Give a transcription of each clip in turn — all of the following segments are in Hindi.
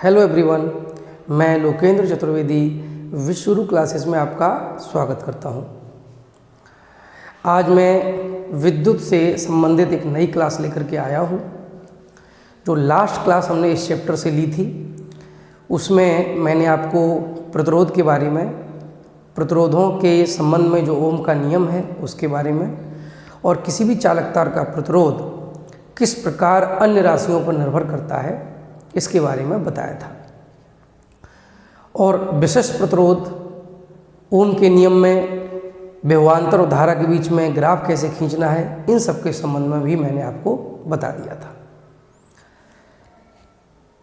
हेलो एवरीवन, मैं लोकेंद्र चतुर्वेदी विश्वगुरु क्लासेस में आपका स्वागत करता हूं। आज मैं विद्युत से संबंधित एक नई क्लास लेकर के आया हूं। जो लास्ट क्लास हमने इस चैप्टर से ली थी उसमें मैंने आपको प्रतिरोध के बारे में, प्रतिरोधों के संबंध में जो ओम का नियम है उसके बारे में, और किसी भी चालक तार का प्रतिरोध किस प्रकार अन्य राशियों पर निर्भर करता है इसके बारे में बताया था। और विशिष्ट प्रतिरोध, ओम के नियम में विभवांतर और धारा के बीच में ग्राफ कैसे खींचना है, इन सब के संबंध में भी मैंने आपको बता दिया था।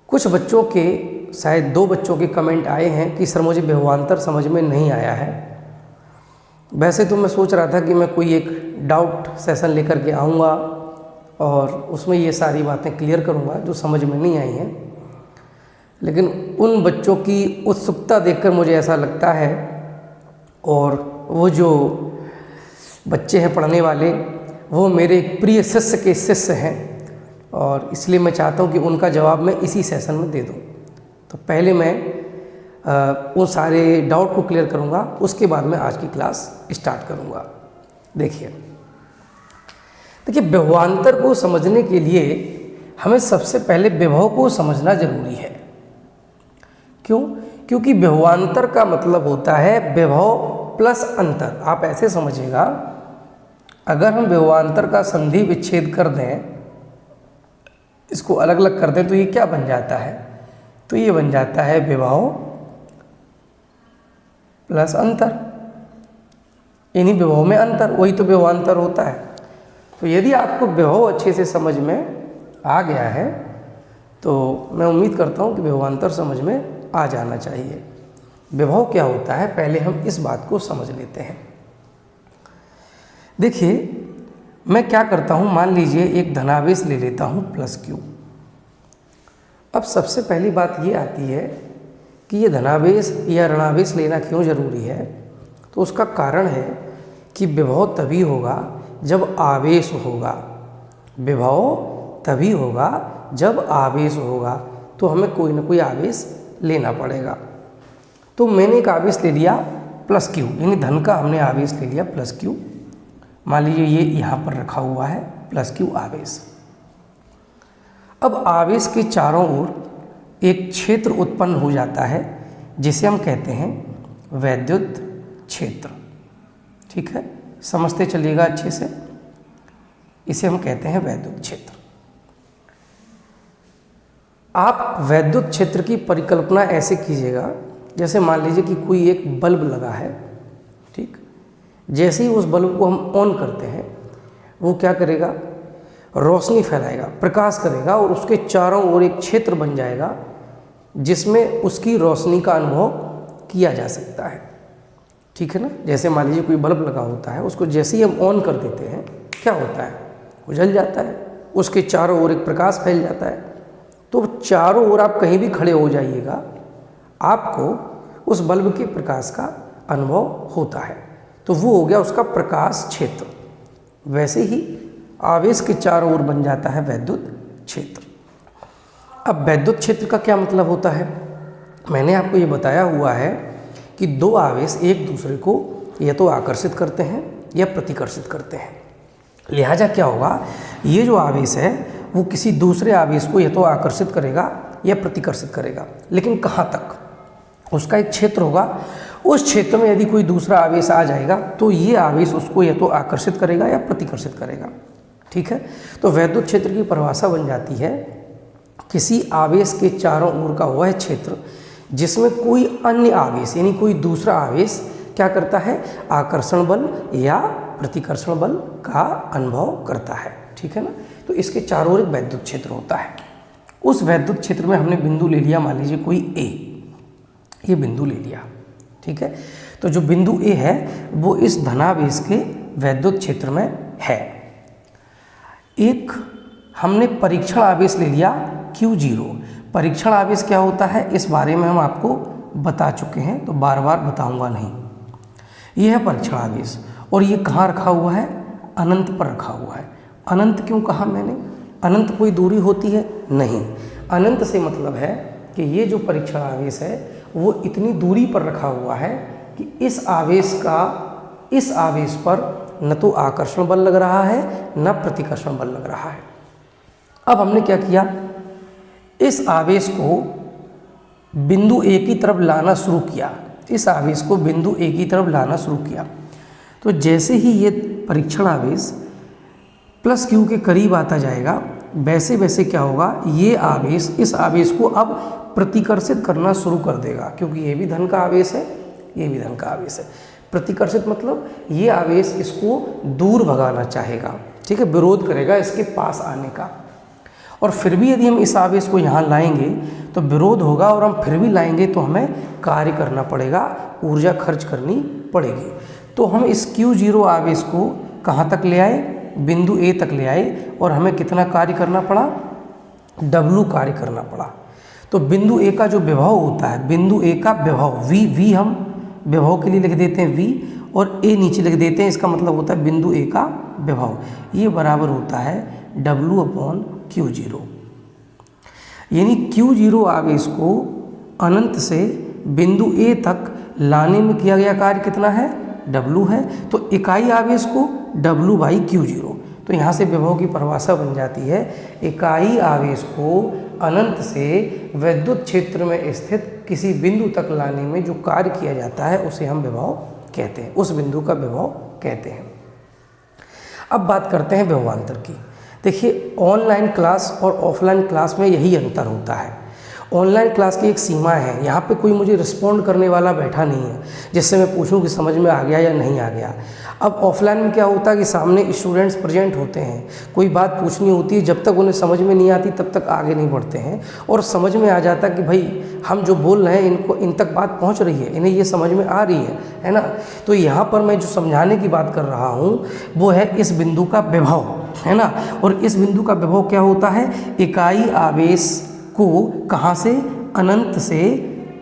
कुछ बच्चों के, शायद 2 बच्चों के कमेंट आए हैं कि सर मुझे विभवांतर समझ में नहीं आया है। वैसे तो मैं सोच रहा था कि मैं कोई एक डाउट सेशन लेकर के आऊँगा और उसमें ये सारी बातें क्लियर करूँगा जो समझ में नहीं आई हैं, लेकिन उन बच्चों की उत्सुकता देखकर मुझे ऐसा लगता है, और वो जो बच्चे हैं पढ़ने वाले, वो मेरे एक प्रिय शिष्य के शिष्य हैं, और इसलिए मैं चाहता हूँ कि उनका जवाब मैं इसी सेशन में दे दूँ। तो पहले मैं वो सारे डाउट को क्लियर करूँगा, उसके बाद मैं आज की क्लास स्टार्ट करूँगा। देखिए, विभवांतर को समझने के लिए हमें सबसे पहले विभव को समझना जरूरी है। क्यों? क्योंकि विभवांतर का मतलब होता है विभव प्लस अंतर। आप ऐसे समझिएगा, अगर हम विभवांतर का संधि विच्छेद कर दें, इसको अलग अलग कर दें, तो ये क्या बन जाता है? तो ये बन जाता है विभव प्लस अंतर, यानी विभव में अंतर, वही तो विभवांतर होता है। तो यदि आपको विभव अच्छे से समझ में आ गया है तो मैं उम्मीद करता हूँ कि विभवांतर समझ में आ जाना चाहिए। विभव क्या होता है, पहले हम इस बात को समझ लेते हैं। देखिए, मैं क्या करता हूँ, मान लीजिए एक धनावेश ले लेता हूँ +Q। अब सबसे पहली बात ये आती है कि ये धनावेश या ऋणावेश लेना क्यों ज़रूरी है। तो उसका कारण है कि विभव तभी होगा जब आवेश होगा। विभव तभी होगा जब आवेश होगा, तो हमें कोई ना कोई आवेश लेना पड़ेगा। तो मैंने एक आवेश ले लिया +Q, यानी धन का हमने आवेश ले लिया +Q। मान लीजिए ये यहाँ पर रखा हुआ है +Q आवेश। अब आवेश के चारों ओर एक क्षेत्र उत्पन्न हो जाता है जिसे हम कहते हैं वैद्युत क्षेत्र। ठीक है, समझते चलिएगा अच्छे से, इसे हम कहते हैं वैद्युत क्षेत्र। आप वैद्युत क्षेत्र की परिकल्पना ऐसे कीजिएगा, जैसे मान लीजिए कि कोई एक बल्ब लगा है। ठीक, जैसे ही उस बल्ब को हम ऑन करते हैं, वो क्या करेगा, रोशनी फैलाएगा, प्रकाश करेगा, और उसके चारों ओर एक क्षेत्र बन जाएगा जिसमें उसकी रोशनी का अनुभव किया जा सकता है। ठीक है ना। जैसे मान लीजिए कोई बल्ब लगा होता है, उसको जैसे ही हम ऑन कर देते हैं, क्या होता है, वो जल जाता है, उसके चारों ओर एक प्रकाश फैल जाता है। तो चारों ओर आप कहीं भी खड़े हो जाइएगा, आपको उस बल्ब के प्रकाश का अनुभव होता है। तो वो हो गया उसका प्रकाश क्षेत्र। वैसे ही आवेश के चारों ओर बन जाता है वैद्युत क्षेत्र। अब वैद्युत क्षेत्र का क्या मतलब होता है, मैंने आपको ये बताया हुआ है कि 2 आवेश एक दूसरे को या तो आकर्षित करते हैं या प्रतिकर्षित करते हैं। लिहाजा क्या होगा, ये जो आवेश है वो किसी दूसरे आवेश को या तो आकर्षित करेगा या प्रतिकर्षित करेगा, लेकिन कहाँ तक, उसका एक क्षेत्र होगा। उस क्षेत्र में यदि कोई दूसरा आवेश आ जाएगा तो ये आवेश उसको या तो आकर्षित करेगा या प्रतिकर्षित करेगा। ठीक है, तो वैद्युत क्षेत्र की परिभाषा बन जाती है किसी आवेश के चारों ओर का वह क्षेत्र जिसमें कोई अन्य आवेश, यानी कोई दूसरा आवेश क्या करता है, आकर्षण बल या प्रतिकर्षण बल का अनुभव करता है। ठीक है ना। तो इसके चारों ओर एक वैद्युत क्षेत्र होता है। उस वैद्युत क्षेत्र में हमने बिंदु ले लिया, मान लीजिए कोई A, ये बिंदु ले लिया। ठीक है, तो जो बिंदु A है वो इस धनावेश के वैद्युत क्षेत्र में है। एक हमने परीक्षण आवेश ले लिया Q0। परीक्षण आवेश क्या होता है, इस बारे में हम आपको बता चुके हैं, तो बार बार बताऊंगा नहीं। यह है परीक्षण आवेश, और ये कहाँ रखा हुआ है, अनंत पर रखा हुआ है। अनंत क्यों कहा मैंने, अनंत कोई दूरी होती है? नहीं, अनंत से मतलब है कि ये जो परीक्षण आवेश है वो इतनी दूरी पर रखा हुआ है कि इस आवेश पर न तो आकर्षण बल लग रहा है न प्रतिकर्षण बल लग रहा है। अब हमने क्या किया, इस आवेश को बिंदु ए की तरफ लाना शुरू किया, इस आवेश को बिंदु ए की तरफ लाना शुरू किया। तो जैसे ही ये परीक्षण आवेश प्लस क्यू के करीब आता जाएगा, वैसे वैसे क्या होगा, ये आवेश इस आवेश को अब प्रतिकर्षित करना शुरू कर देगा, क्योंकि ये भी धन का आवेश है, ये भी धन का आवेश है। प्रतिकर्षित मतलब ये आवेश इसको दूर भगाना चाहेगा, ठीक है, विरोध करेगा इसके पास आने का। और फिर भी यदि हम इस आवेश को यहाँ लाएंगे तो विरोध होगा, और हम फिर भी लाएंगे तो हमें कार्य करना पड़ेगा, ऊर्जा खर्च करनी पड़ेगी। तो हम इस Q0 आवेश को कहाँ तक ले आए, बिंदु ए तक ले आए, और हमें कितना कार्य करना पड़ा, W कार्य करना पड़ा। तो बिंदु ए का जो विभव होता है, बिंदु ए का विभव V हम विभव के लिए लिख देते हैं V, और ए नीचे लिख देते हैं, इसका मतलब होता है बिंदु ए का विभव, ये बराबर होता है W/Q0। यानी Q0 आवेश को अनंत से बिंदु ए तक लाने में किया गया कार्य कितना है, W है। तो इकाई आवेश को W/Q0, तो यहाँ से विभव की परिभाषा बन जाती है, इकाई आवेश को अनंत से विद्युत क्षेत्र में स्थित किसी बिंदु तक लाने में जो कार्य किया जाता है उसे हम विभव कहते हैं, उस बिंदु का विभव कहते हैं। अब बात करते हैं विभवांतर की। देखिए, ऑनलाइन क्लास और ऑफलाइन क्लास में यही अंतर होता है। ऑनलाइन क्लास की एक सीमा है, यहाँ पे कोई मुझे रिस्पॉन्ड करने वाला बैठा नहीं है जिससे मैं पूछूं कि समझ में आ गया या नहीं आ गया। अब ऑफलाइन में क्या होता है कि सामने स्टूडेंट्स प्रेजेंट होते हैं, कोई बात पूछनी होती है, जब तक उन्हें समझ में नहीं आती तब तक आगे नहीं बढ़ते हैं, और समझ में आ जाता कि भाई हम जो बोल रहे हैं इनको इन तक बात पहुंच रही है, इन्हें ये समझ में आ रही है ना। तो यहाँ पर मैं जो समझाने की बात कर रहा हूँ वो है इस बिंदु का विभव, है ना। और इस बिंदु का विभव क्या होता है, इकाई आवेश को कहाँ से, अनंत से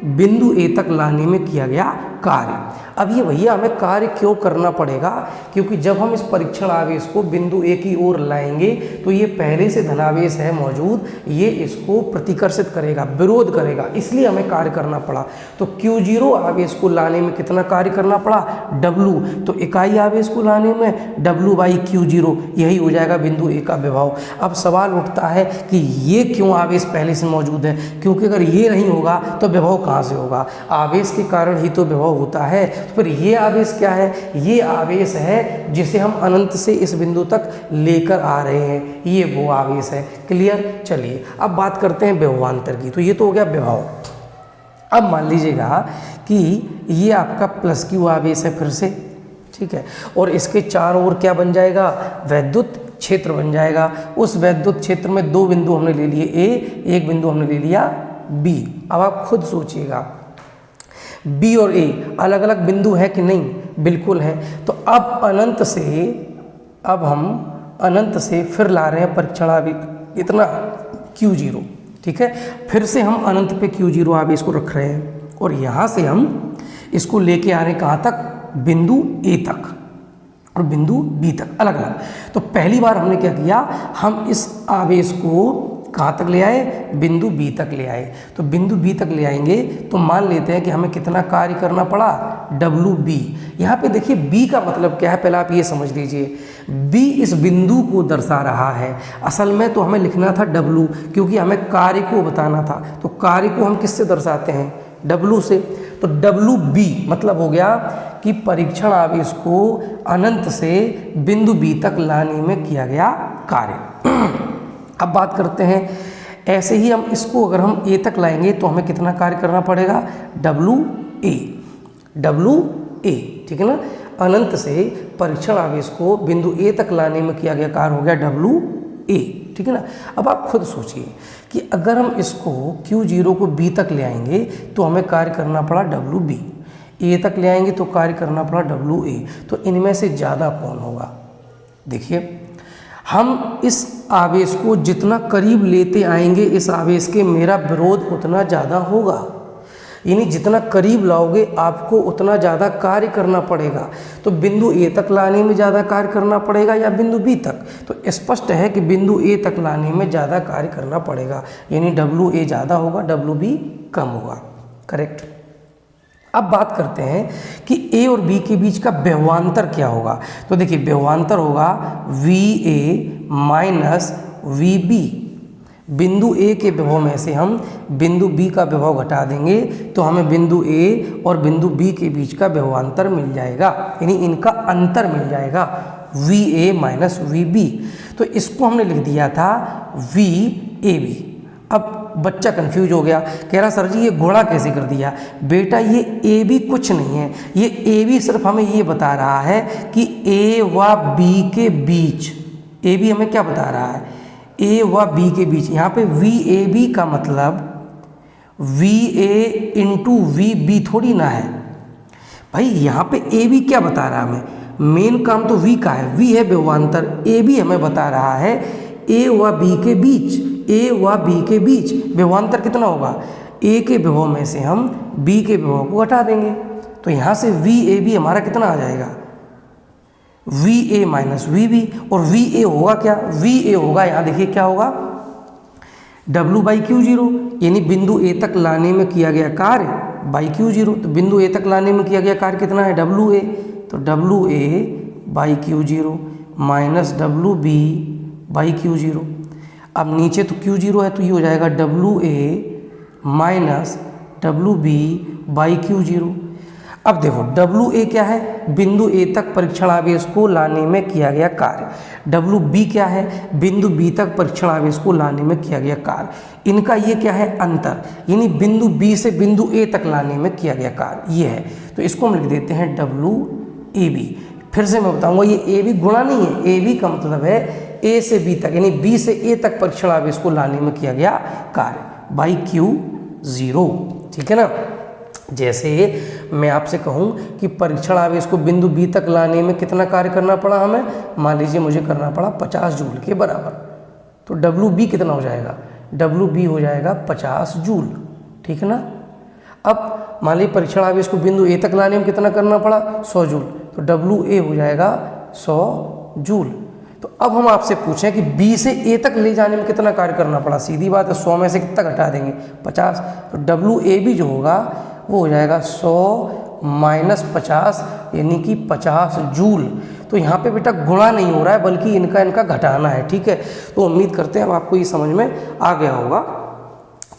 बिंदु ए तक लाने में किया गया कार्य। अब ये भैया हमें कार्य क्यों करना पड़ेगा, क्योंकि जब हम इस परीक्षण आवेश को बिंदु ए की ओर लाएंगे तो ये पहले से धनावेश है मौजूद, ये इसको प्रतिकर्षित करेगा, विरोध करेगा, इसलिए हमें कार्य करना पड़ा। तो Q0 आवेश को लाने में कितना कार्य करना पड़ा, W। तो इकाई आवेश को लाने में W/Q0, यही हो जाएगा बिंदु ए का विभव। अब सवाल उठता है कि ये क्यों आवेश पहले से मौजूद है, क्योंकि अगर ये नहीं होगा तो विभव कहाँ से होगा, आवेश के कारण ही तो विभव होता है। फिर ये आवेश क्या है, ये आवेश है जिसे हम अनंत से इस बिंदु तक लेकर आ रहे हैं, ये वो आवेश है। क्लियर। चलिए अब बात करते हैं विभवांतर की। तो ये तो हो गया विभव। अब मान लीजिएगा कि ये आपका प्लस Q आवेश है फिर से, ठीक है, और इसके चारों ओर क्या बन जाएगा, वैद्युत क्षेत्र बन जाएगा। उस वैद्युत क्षेत्र में दो बिंदु हमने ले लिए A, एक बिंदु हमने ले लिया B। अब आप खुद सोचिएगा, B और A अलग अलग बिंदु है कि नहीं, बिल्कुल है। तो अब हम अनंत से फिर ला रहे हैं परीक्षण आवेश इतना Q0, ठीक है। फिर से हम अनंत पे Q0 आवेश को रख रहे हैं, और यहाँ से हम इसको लेके आ रहे हैं कहाँ तक, बिंदु A तक और बिंदु B तक, अलग अलग। तो पहली बार हमने क्या किया, हम इस आवेश को कहाँ तक ले आए, बिंदु B तक ले आए। तो बिंदु B तक ले आएंगे तो मान लेते हैं कि हमें कितना कार्य करना पड़ा, WB। यहाँ पे देखिए B का मतलब क्या है, पहले आप ये समझ लीजिए। B इस बिंदु को दर्शा रहा है, असल में तो हमें लिखना था W, क्योंकि हमें कार्य को बताना था। तो कार्य को हम किससे दर्शाते हैं, W से। तो WB मतलब हो गया कि परीक्षण आवेश को अनंत से बिंदु B तक लाने में किया गया कार्य। अब बात करते हैं, ऐसे ही हम इसको अगर हम A तक लाएंगे तो हमें कितना कार्य करना पड़ेगा, WA, ठीक है ना। अनंत से परीक्षण आवेश को बिंदु A तक लाने में किया गया कार्य हो गया WA, ठीक है ना। अब आप खुद सोचिए कि अगर हम इसको Q0 को B तक ले आएंगे तो हमें कार्य करना पड़ा WB, A तक ले आएंगे तो कार्य करना पड़ा WA। तो इनमें से ज़्यादा कौन होगा, देखिए हम इस आवेश को जितना करीब लेते आएंगे इस आवेश के, मेरा विरोध उतना ज़्यादा होगा। यानी जितना करीब लाओगे आपको उतना ज़्यादा कार्य करना पड़ेगा। तो बिंदु ए तक लाने में ज़्यादा कार्य करना पड़ेगा या बिंदु बी तक? तो स्पष्ट है कि बिंदु ए तक लाने में ज़्यादा कार्य करना पड़ेगा, यानी डब्ल्यू ए ज़्यादा होगा, डब्ल्यू बी कम होगा। करेक्ट। अब बात करते हैं कि ए और बी के बीच का व्यवहांतर क्या होगा। तो देखिए व्यवहांतर होगा V A minus V B. बिंदु ए के विभव में से हम बिंदु बी का विभव घटा देंगे तो हमें बिंदु ए और बिंदु बी के बीच का व्यवहांतर मिल जाएगा, यानी इनका अंतर मिल जाएगा V A minus V B. तो इसको हमने लिख दिया था वी ए बी। अब बच्चा कंफ्यूज हो गया, कह रहा सर जी ये गुणा कैसे कर दिया? बेटा ये ए बी कुछ नहीं है, ये ए बी सिर्फ हमें ये बता रहा है कि ए व बी के बीच, ए बी हमें क्या बता रहा है? ए व बी के बीच। यहाँ पे वी ए बी का मतलब V A into V B थोड़ी ना है भाई। यहाँ पे ए बी क्या बता रहा है हमें? मेन काम तो वी का है, वी है व्यवहांतर, ए बी हमें बता रहा है ए व बी के बीच, ए व बी के बीच व्यवहांतर कितना होगा? ए के विभव में से हम बी के विभव को हटा देंगे, तो यहाँ से वी ए बी हमारा कितना आ जाएगा? V A minus V B. और वी ए होगा क्या? वी ए होगा, यहाँ देखिए क्या होगा, डब्लू बाई क्यू जीरो, यानी बिंदु ए तक लाने में किया गया कार्य बाई क्यू जीरो। तो बिंदु ए तक लाने में किया गया कार्य कितना है? W A. तो W A by Q zero minus W B by Q zero. अब नीचे तो क्यू जीरो है तो ये हो जाएगा W A minus W B by Q zero. अब देखो डब्लू ए क्या है? बिंदु ए तक परीक्षण आवेश को लाने में किया गया कार्य। डब्लू बी क्या है? बिंदु बी तक परीक्षण आवेश को लाने में किया गया कार्य। इनका ये क्या है? अंतर, यानी बिंदु बी से बिंदु ए तक लाने में किया गया कार्य ये है। तो इसको हम लिख देते हैं डब्लू ए बी। फिर से मैं बताऊंगा ये ए बी गुणा नहीं है, ए बी का मतलब है ए से बी तक, यानी बी से ए तक परीक्षण आवेश को लाने में किया गया कार्य बाई क्यू जीरो। ठीक है ना। जैसे मैं आपसे कहूं कि परीक्षण आवेश को बिंदु बी तक लाने में कितना कार्य करना पड़ा हमें, मान लीजिए मुझे करना पड़ा 50 जूल के बराबर, तो डब्लू बी कितना हो जाएगा? डब्लू बी हो जाएगा 50 जूल। ठीक है ना। अब मान लीजिए परीक्षण आवेश को बिंदु ए तक लाने में कितना करना पड़ा? 100 जूल, तो डब्लू ए हो जाएगा 100 जूल। तो अब हम आपसे पूछें कि बी से ए तक ले जाने में कितना कार्य करना पड़ा? सीधी बात है, 100 में से कितना घटा देंगे? 50। तो डब्लू ए बी जो होगा वो हो जाएगा 100 माइनस 50, यानी कि 50 जूल। तो यहाँ पे बेटा गुणा नहीं हो रहा है बल्कि इनका घटाना है। ठीक है। तो उम्मीद करते हैं अब आपको ये समझ में आ गया होगा।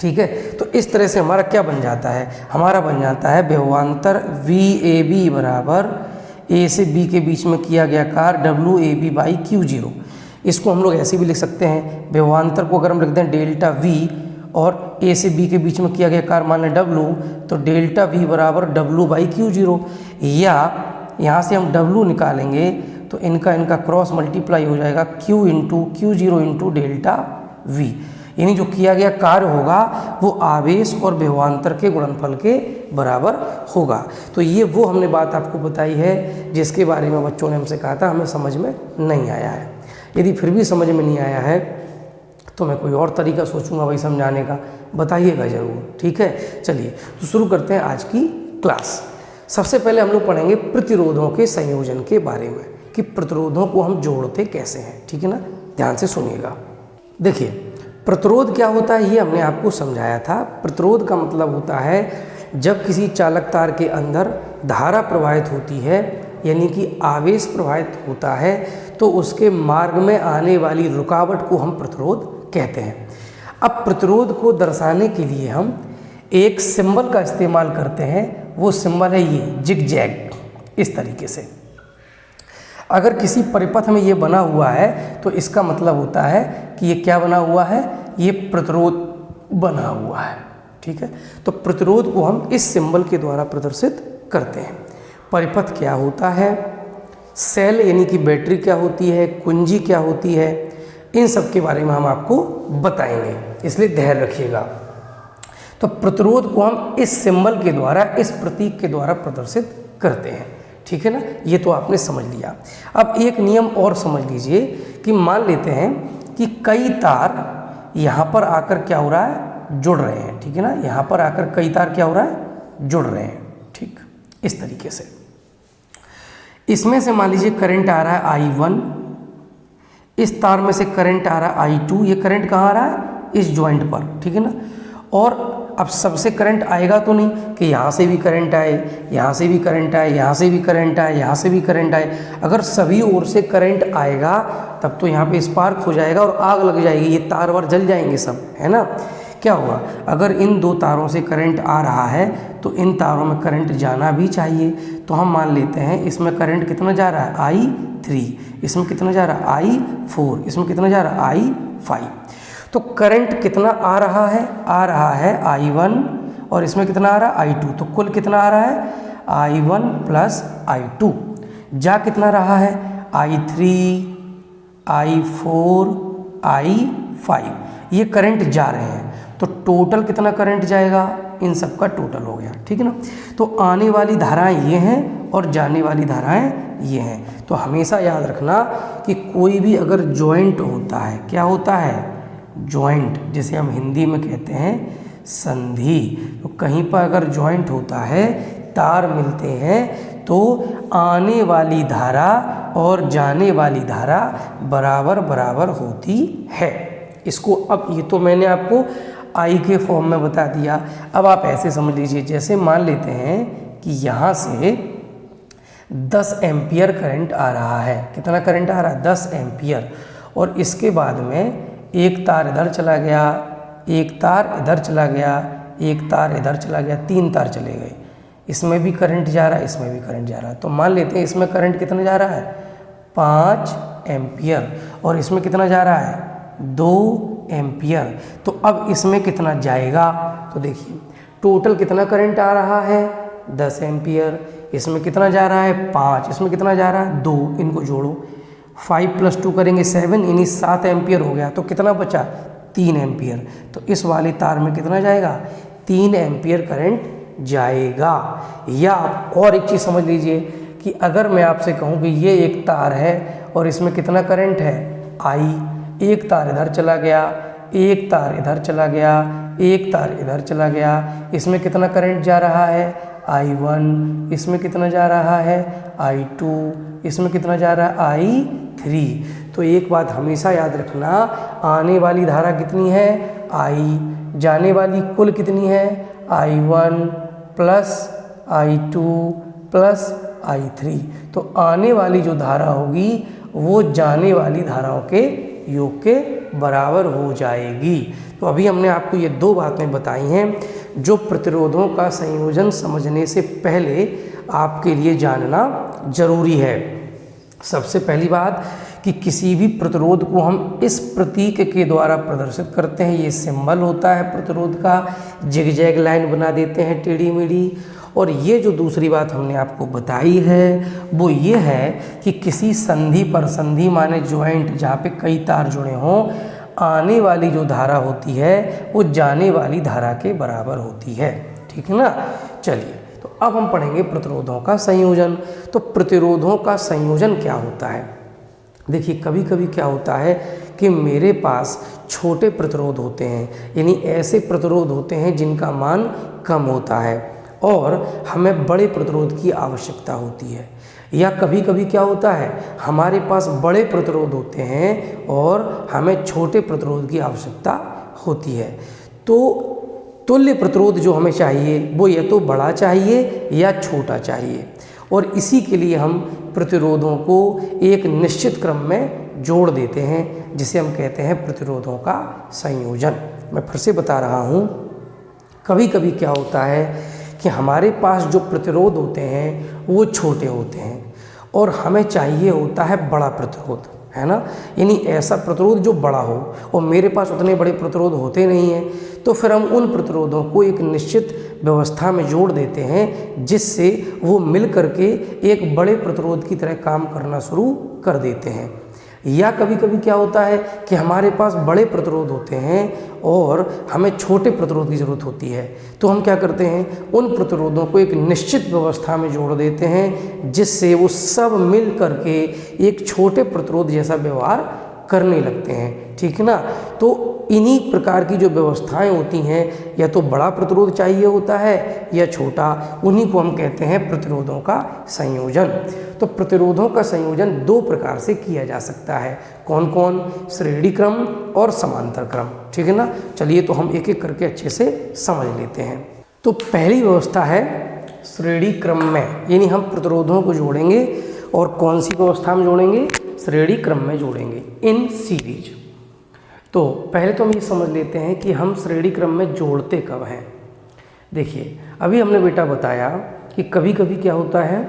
ठीक है। तो इस तरह से हमारा क्या बन जाता है? हमारा बन जाता है व्यवहांतर वी ए बी बराबर ए से बी के बीच में किया गया कार्य W A B by Q zero. इसको हम लोग ऐसे भी लिख सकते हैं, व्यवहांतर को अगर हम लिख दें डेल्टा वी और ए से बी के बीच में किया गया कार्य मान लें डब्लू, तो डेल्टा वी बराबर डब्लू बाई क्यू जीरो। या यहाँ से हम डब्लू निकालेंगे तो इनका क्रॉस मल्टीप्लाई हो जाएगा Q into Q zero into delta we, यानी जो किया गया कार्य होगा वो आवेश और व्यवहांतर के गुणनफल के बराबर होगा। तो ये वो हमने बात आपको बताई है जिसके बारे में बच्चों ने हमसे कहा था हमें समझ में नहीं आया है। यदि फिर भी समझ में नहीं आया है तो मैं कोई और तरीका सोचूंगा भाई समझाने का, बताइएगा ज़रूर। ठीक है। चलिए तो शुरू करते हैं आज की क्लास। सबसे पहले हम लोग पढ़ेंगे प्रतिरोधों के संयोजन के बारे में कि प्रतिरोधों को हम जोड़ते कैसे हैं। ठीक है ना। ध्यान से सुनिएगा। देखिए प्रतिरोध क्या होता है ये हमने आपको समझाया था। प्रतिरोध का मतलब होता है जब किसी चालक तार के अंदर धारा प्रवाहित होती है, यानी कि आवेश प्रवाहित होता है, तो उसके मार्ग में आने वाली रुकावट को हम प्रतिरोध कहते हैं। अब प्रतिरोध को दर्शाने के लिए हम एक सिंबल का इस्तेमाल करते हैं, वो सिंबल है ये जिगजैग, इस तरीके से। अगर किसी परिपथ में ये बना हुआ है तो इसका मतलब होता है कि ये क्या बना हुआ है, ये प्रतिरोध बना हुआ है। ठीक है। तो प्रतिरोध को हम इस सिंबल के द्वारा प्रदर्शित करते हैं। परिपथ क्या होता है, सेल यानी कि बैटरी क्या होती है, कुंजी क्या होती है, इन सब के बारे में हम आपको बताएंगे, इसलिए धैर्य रखिएगा। तो प्रतिरोध को हम इस सिंबल के द्वारा, इस प्रतीक के द्वारा प्रदर्शित करते हैं। ठीक है ना। ये तो आपने समझ लिया। अब एक नियम और समझ लीजिए कि मान लेते हैं कि कई तार यहाँ पर आकर क्या हो रहा है, जुड़ रहे हैं। ठीक है ना। यहाँ पर आकर कई तार क्या हो रहा है, जुड़ रहे हैं। ठीक, इस तरीके से। इसमें से मान लीजिए करंट आ रहा है I1, इस तार में से करंट आ रहा है I2, ये करंट कहाँ आ रहा है? इस जॉइंट पर, ठीक है ना। और अब सबसे करंट आएगा तो नहीं कि यहाँ से भी करंट आए, यहाँ से भी करंट आए, यहाँ से भी करंट आए, यहाँ से भी करंट आए। अगर सभी ओर से करंट आएगा तब तो यहाँ पे स्पार्क हो जाएगा और आग लग जाएगी, ये तार वार जल जाएंगे सब, है ना। क्या हुआ? अगर इन दो तारों से करंट आ रहा है तो इन तारों में करंट जाना भी चाहिए। तो हम मान लेते हैं इसमें करंट कितना जा रहा है? I3, इसमें कितना जा रहा है? I4, इसमें कितना जा रहा है? I5। तो करंट कितना आ रहा है? आ रहा है I1 और इसमें कितना आ रहा है? I2। तो कुल कितना आ रहा है? I1 plus I2। जा कितना रहा है? I3, I4, I5, ये करंट जा रहे हैं। तो टोटल कितना करंट जाएगा? इन सब का टोटल हो गया, ठीक है ना। तो आने वाली धाराएं ये हैं और जाने वाली धाराएं ये हैं। तो हमेशा याद रखना कि कोई भी अगर जॉइंट होता है, क्या होता है? जॉइंट, जिसे हम हिंदी में कहते हैं संधि। तो कहीं पर अगर जॉइंट होता है, तार मिलते हैं, तो आने वाली धारा और जाने वाली धारा बराबर बराबर होती है। इसको अब ये तो मैंने आपको I के फॉर्म में बता दिया। अब आप ऐसे समझ लीजिए, जैसे मान लेते हैं कि यहाँ से 10 एम्पियर करंट आ रहा है। कितना करंट आ रहा है? 10 एम्पियर। और इसके बाद में एक तार इधर चला गया, एक तार इधर चला गया, एक तार इधर चला गया, 3 तार चले गए। इसमें भी करंट जा रहा है, इसमें भी करंट जा रहा है। तो मान लेते हैं इसमें करंट कितना जा रहा है? 5 एम्पियर। और इसमें कितना जा रहा है? 2 एम्पियर। तो अब इसमें कितना जाएगा? तो देखिए टोटल कितना करंट आ रहा है? 10 एम्पियर। इसमें कितना जा रहा है? 5। इसमें कितना जा रहा है? 2। इनको जोड़ो, 5 + 2 करेंगे 7, यानी 7 एम्पियर हो गया। तो कितना बचा? 3 एम्पियर। तो इस वाले तार में कितना जाएगा? 3 एम्पियर करंट जाएगा। या आप और एक चीज़ समझ लीजिए कि अगर मैं आपसे कहूँ कि ये एक तार है और इसमें कितना करंट है? I। एक तार इधर चला गया, एक तार इधर चला गया, एक तार इधर चला गया। इसमें कितना करंट जा रहा है? I1। इसमें कितना जा रहा है? I2। इसमें कितना जा रहा है? I3। तो एक बात हमेशा याद रखना, आने वाली धारा कितनी है? I। जाने वाली कुल कितनी है? I1 plus I2 plus I3। तो आने वाली जो धारा होगी वो जाने वाली धाराओं के योग के बराबर हो जाएगी। तो अभी हमने आपको ये 2 बातें बताई हैं जो प्रतिरोधों का संयोजन समझने से पहले आपके लिए जानना जरूरी है। सबसे पहली बात कि किसी भी प्रतिरोध को हम इस प्रतीक के द्वारा प्रदर्शित करते हैं। ये सिंबल होता है प्रतिरोध का, जिगजैग लाइन बना देते हैं टेढ़ी मेढ़ी। और ये जो दूसरी बात हमने आपको बताई है वो ये है कि किसी संधि पर, संधि माने जॉइंट, जहाँ पे कई तार जुड़े हों, आने वाली जो धारा होती है वो जाने वाली धारा के बराबर होती है, ठीक है ना। चलिए, तो अब हम पढ़ेंगे प्रतिरोधों का संयोजन। तो प्रतिरोधों का संयोजन क्या होता है? देखिए कभी कभी क्या होता है कि मेरे पास छोटे प्रतिरोध होते हैं, यानी ऐसे प्रतिरोध होते हैं जिनका मान कम होता है और हमें बड़े प्रतिरोध की आवश्यकता होती है। या कभी कभी क्या होता है, हमारे पास बड़े प्रतिरोध होते हैं और हमें छोटे प्रतिरोध की आवश्यकता होती है। तो तुल्य प्रतिरोध जो हमें चाहिए वो या तो बड़ा चाहिए या छोटा चाहिए, और इसी के लिए हम प्रतिरोधों को एक निश्चित क्रम में जोड़ देते हैं, जिसे हम कहते हैं प्रतिरोधों का संयोजन। मैं फिर से बता रहा हूँ, कभी कभी क्या होता है कि हमारे पास जो प्रतिरोध होते हैं वो छोटे होते हैं और हमें चाहिए होता है बड़ा प्रतिरोध, है ना। यानी ऐसा प्रतिरोध जो बड़ा हो, और मेरे पास उतने बड़े प्रतिरोध होते नहीं हैं, तो फिर हम उन प्रतिरोधों को एक निश्चित व्यवस्था में जोड़ देते हैं जिससे वो मिल करके एक बड़े प्रतिरोध की तरह काम करना शुरू कर देते हैं। या कभी कभी क्या होता है कि हमारे पास बड़े प्रतिरोध होते हैं और हमें छोटे प्रतिरोध की ज़रूरत होती है, तो हम क्या करते हैं, उन प्रतिरोधों को एक निश्चित व्यवस्था में जोड़ देते हैं जिससे वो सब मिल करके एक छोटे प्रतिरोध जैसा व्यवहार करने लगते हैं, ठीक है ना। तो इन्हीं प्रकार की जो व्यवस्थाएं होती हैं, या तो बड़ा प्रतिरोध चाहिए होता है या छोटा, उन्हीं को हम कहते हैं प्रतिरोधों का संयोजन। तो प्रतिरोधों का संयोजन दो प्रकार से किया जा सकता है। कौन कौन? श्रेणी क्रम और समांतर क्रम, ठीक है ना। चलिए तो हम एक एक करके अच्छे से समझ लेते हैं। तो पहली व्यवस्था है श्रेणी क्रम में, यानी हम प्रतिरोधों को जोड़ेंगे और कौन सी व्यवस्था में जोड़ेंगे? श्रेणी क्रम में जोड़ेंगे, इन सीरीज। तो पहले तो हम ये समझ लेते हैं कि हम श्रेणी क्रम में जोड़ते कब हैं। देखिए अभी हमने बेटा बताया कि कभी कभी क्या होता है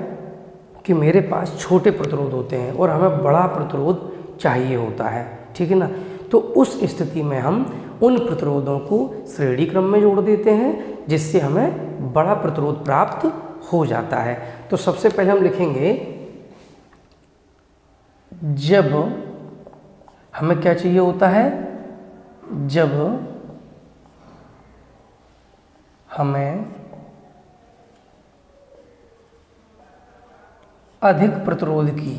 कि मेरे पास छोटे प्रतिरोध होते हैं और हमें बड़ा प्रतिरोध चाहिए होता है, ठीक है ना। तो उस स्थिति में हम उन प्रतिरोधों को श्रेणी क्रम में जोड़ देते हैं, जिससे हमें बड़ा प्रतिरोध प्राप्त हो जाता है। तो सबसे पहले हम लिखेंगे, जब हमें क्या चाहिए होता है? जब हमें अधिक प्रतिरोध की,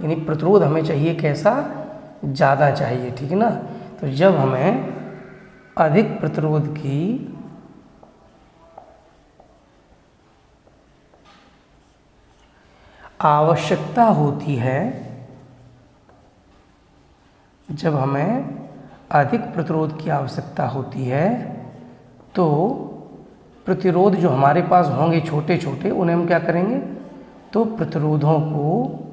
यानी प्रतिरोध हमें चाहिए कैसा? ज़्यादा चाहिए, ठीक है ना। तो जब हमें अधिक प्रतिरोध की आवश्यकता होती है, जब हमें अधिक प्रतिरोध की आवश्यकता होती है, तो प्रतिरोध जो हमारे पास होंगे छोटे छोटे, उन्हें हम क्या करेंगे? तो प्रतिरोधों को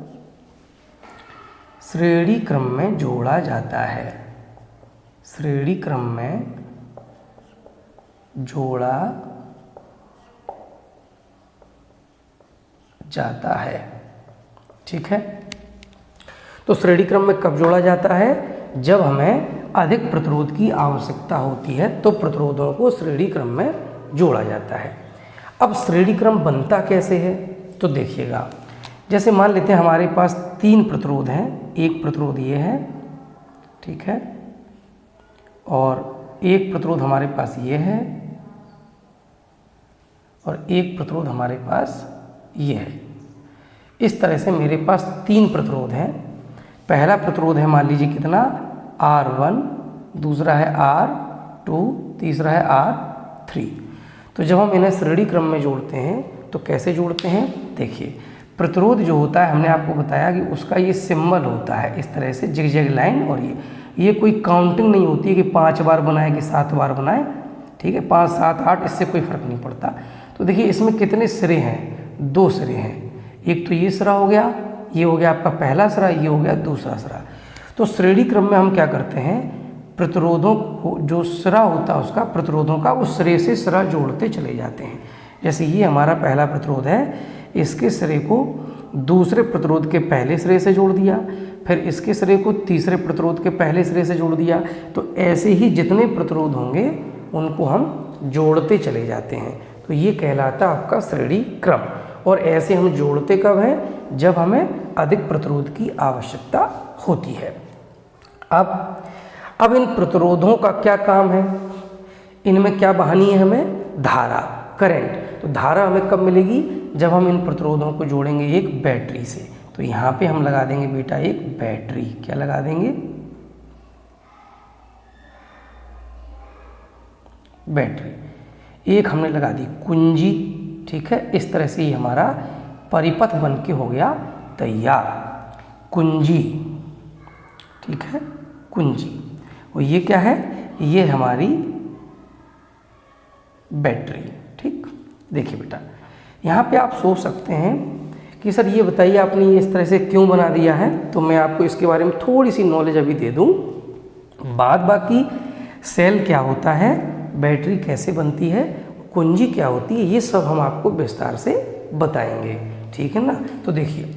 श्रेणी क्रम में जोड़ा जाता है, श्रेणी क्रम में जोड़ा जाता है, ठीक है। तो श्रेणी क्रम में कब जोड़ा जाता है? जब हमें अधिक प्रतिरोध की आवश्यकता होती है, तो प्रतिरोधों को श्रेणी क्रम में जोड़ा जाता है। अब श्रेणी क्रम बनता कैसे है? तो देखिएगा, जैसे मान लेते हैं हमारे पास 3 प्रतिरोध हैं। एक प्रतिरोध ये है, ठीक है, और एक प्रतिरोध हमारे पास ये है, और एक प्रतिरोध हमारे पास ये है। इस तरह से मेरे पास 3 प्रतिरोध हैं। पहला प्रतिरोध है मान लीजिए कितना? R1, दूसरा है R2, तीसरा है R3। तो जब हम इन्हें श्रेणी क्रम में जोड़ते हैं तो कैसे जोड़ते हैं? देखिए, प्रतिरोध जो होता है हमने आपको बताया कि उसका ये सिंबल होता है इस तरह से जिगजैग लाइन, और ये कोई काउंटिंग नहीं होती है कि 5 बार बनाए कि 7 बार बनाए, ठीक है। 5, 7, 8 इससे कोई फर्क नहीं पड़ता। तो देखिए इसमें कितने सिरे हैं? 2 सिरे हैं। एक तो ये सिरा हो गया, ये हो गया आपका पहला सिरा, ये हो गया दूसरा सिरा। तो श्रेणी क्रम में हम क्या करते हैं? प्रतिरोधों को, जो सिरा होता है उसका, प्रतिरोधों का, उस सिरे से सिरा जोड़ते चले जाते हैं। जैसे ये हमारा पहला प्रतिरोध है, इसके सिरे को दूसरे प्रतिरोध के पहले सिरे से जोड़ दिया, फिर इसके सिरे को तीसरे प्रतिरोध के पहले सिरे से जोड़ दिया। तो ऐसे ही जितने प्रतिरोध होंगे उनको हम जोड़ते चले जाते हैं। तो ये कहलाता आपका श्रेणी क्रम। और ऐसे हम जोड़ते कब हैं? जब हमें अधिक प्रतिरोध की आवश्यकता होती है। अब इन प्रतिरोधों का क्या काम है? इनमें क्या बहानी है हमें? धारा, करंट। तो धारा हमें कब मिलेगी? जब हम इन प्रतिरोधों को जोड़ेंगे एक बैटरी से। तो यहाँ पे हम लगा देंगे बेटा एक बैटरी। क्या लगा देंगे? बैटरी। एक हमने लगा दी कुंजी, ठीक है। इस तरह से ही हमारा परिपथ बन के हो गया तैयार, कुंजी, ठीक है, कुंजी। और ये क्या है? ये हमारी बैटरी, ठीक। देखिए बेटा, यहाँ पे आप सोच सकते हैं कि सर ये बताइए आपने ये इस तरह से क्यों बना दिया है। तो मैं आपको इसके बारे में थोड़ी सी नॉलेज अभी दे दूँ। बाद बाकी सेल क्या होता है, बैटरी कैसे बनती है, कुंजी क्या होती है, ये सब हम आपको विस्तार से बताएंगे, ठीक है ना। तो देखिए,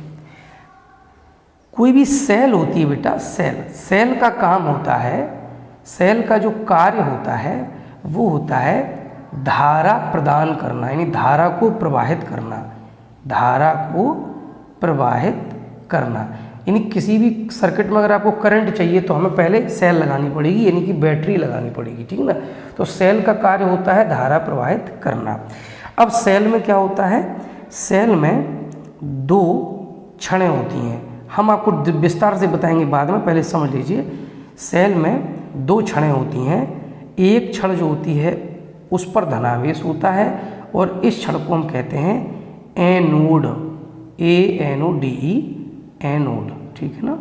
कोई भी सेल होती है बेटा, सेल का काम होता है, सेल का जो कार्य होता है वो होता है धारा प्रदान करना, यानी धारा को प्रवाहित करना, धारा को प्रवाहित करना। यानी किसी भी सर्किट में अगर आपको करंट चाहिए तो हमें पहले सेल लगानी पड़ेगी, यानी कि बैटरी लगानी पड़ेगी, ठीक है ना। तो सेल का कार्य होता है धारा प्रवाहित करना। अब सेल में क्या होता है? सेल में 2 छड़ें होती हैं। हम आपको विस्तार से बताएंगे बाद में, पहले समझ लीजिए। सेल में 2 छड़ें होती हैं। एक छड़ जो होती है उस पर धनावेश होता है और इस छड़ को हम कहते हैं एनोड, ANODE, एनोड, ठीक है ना।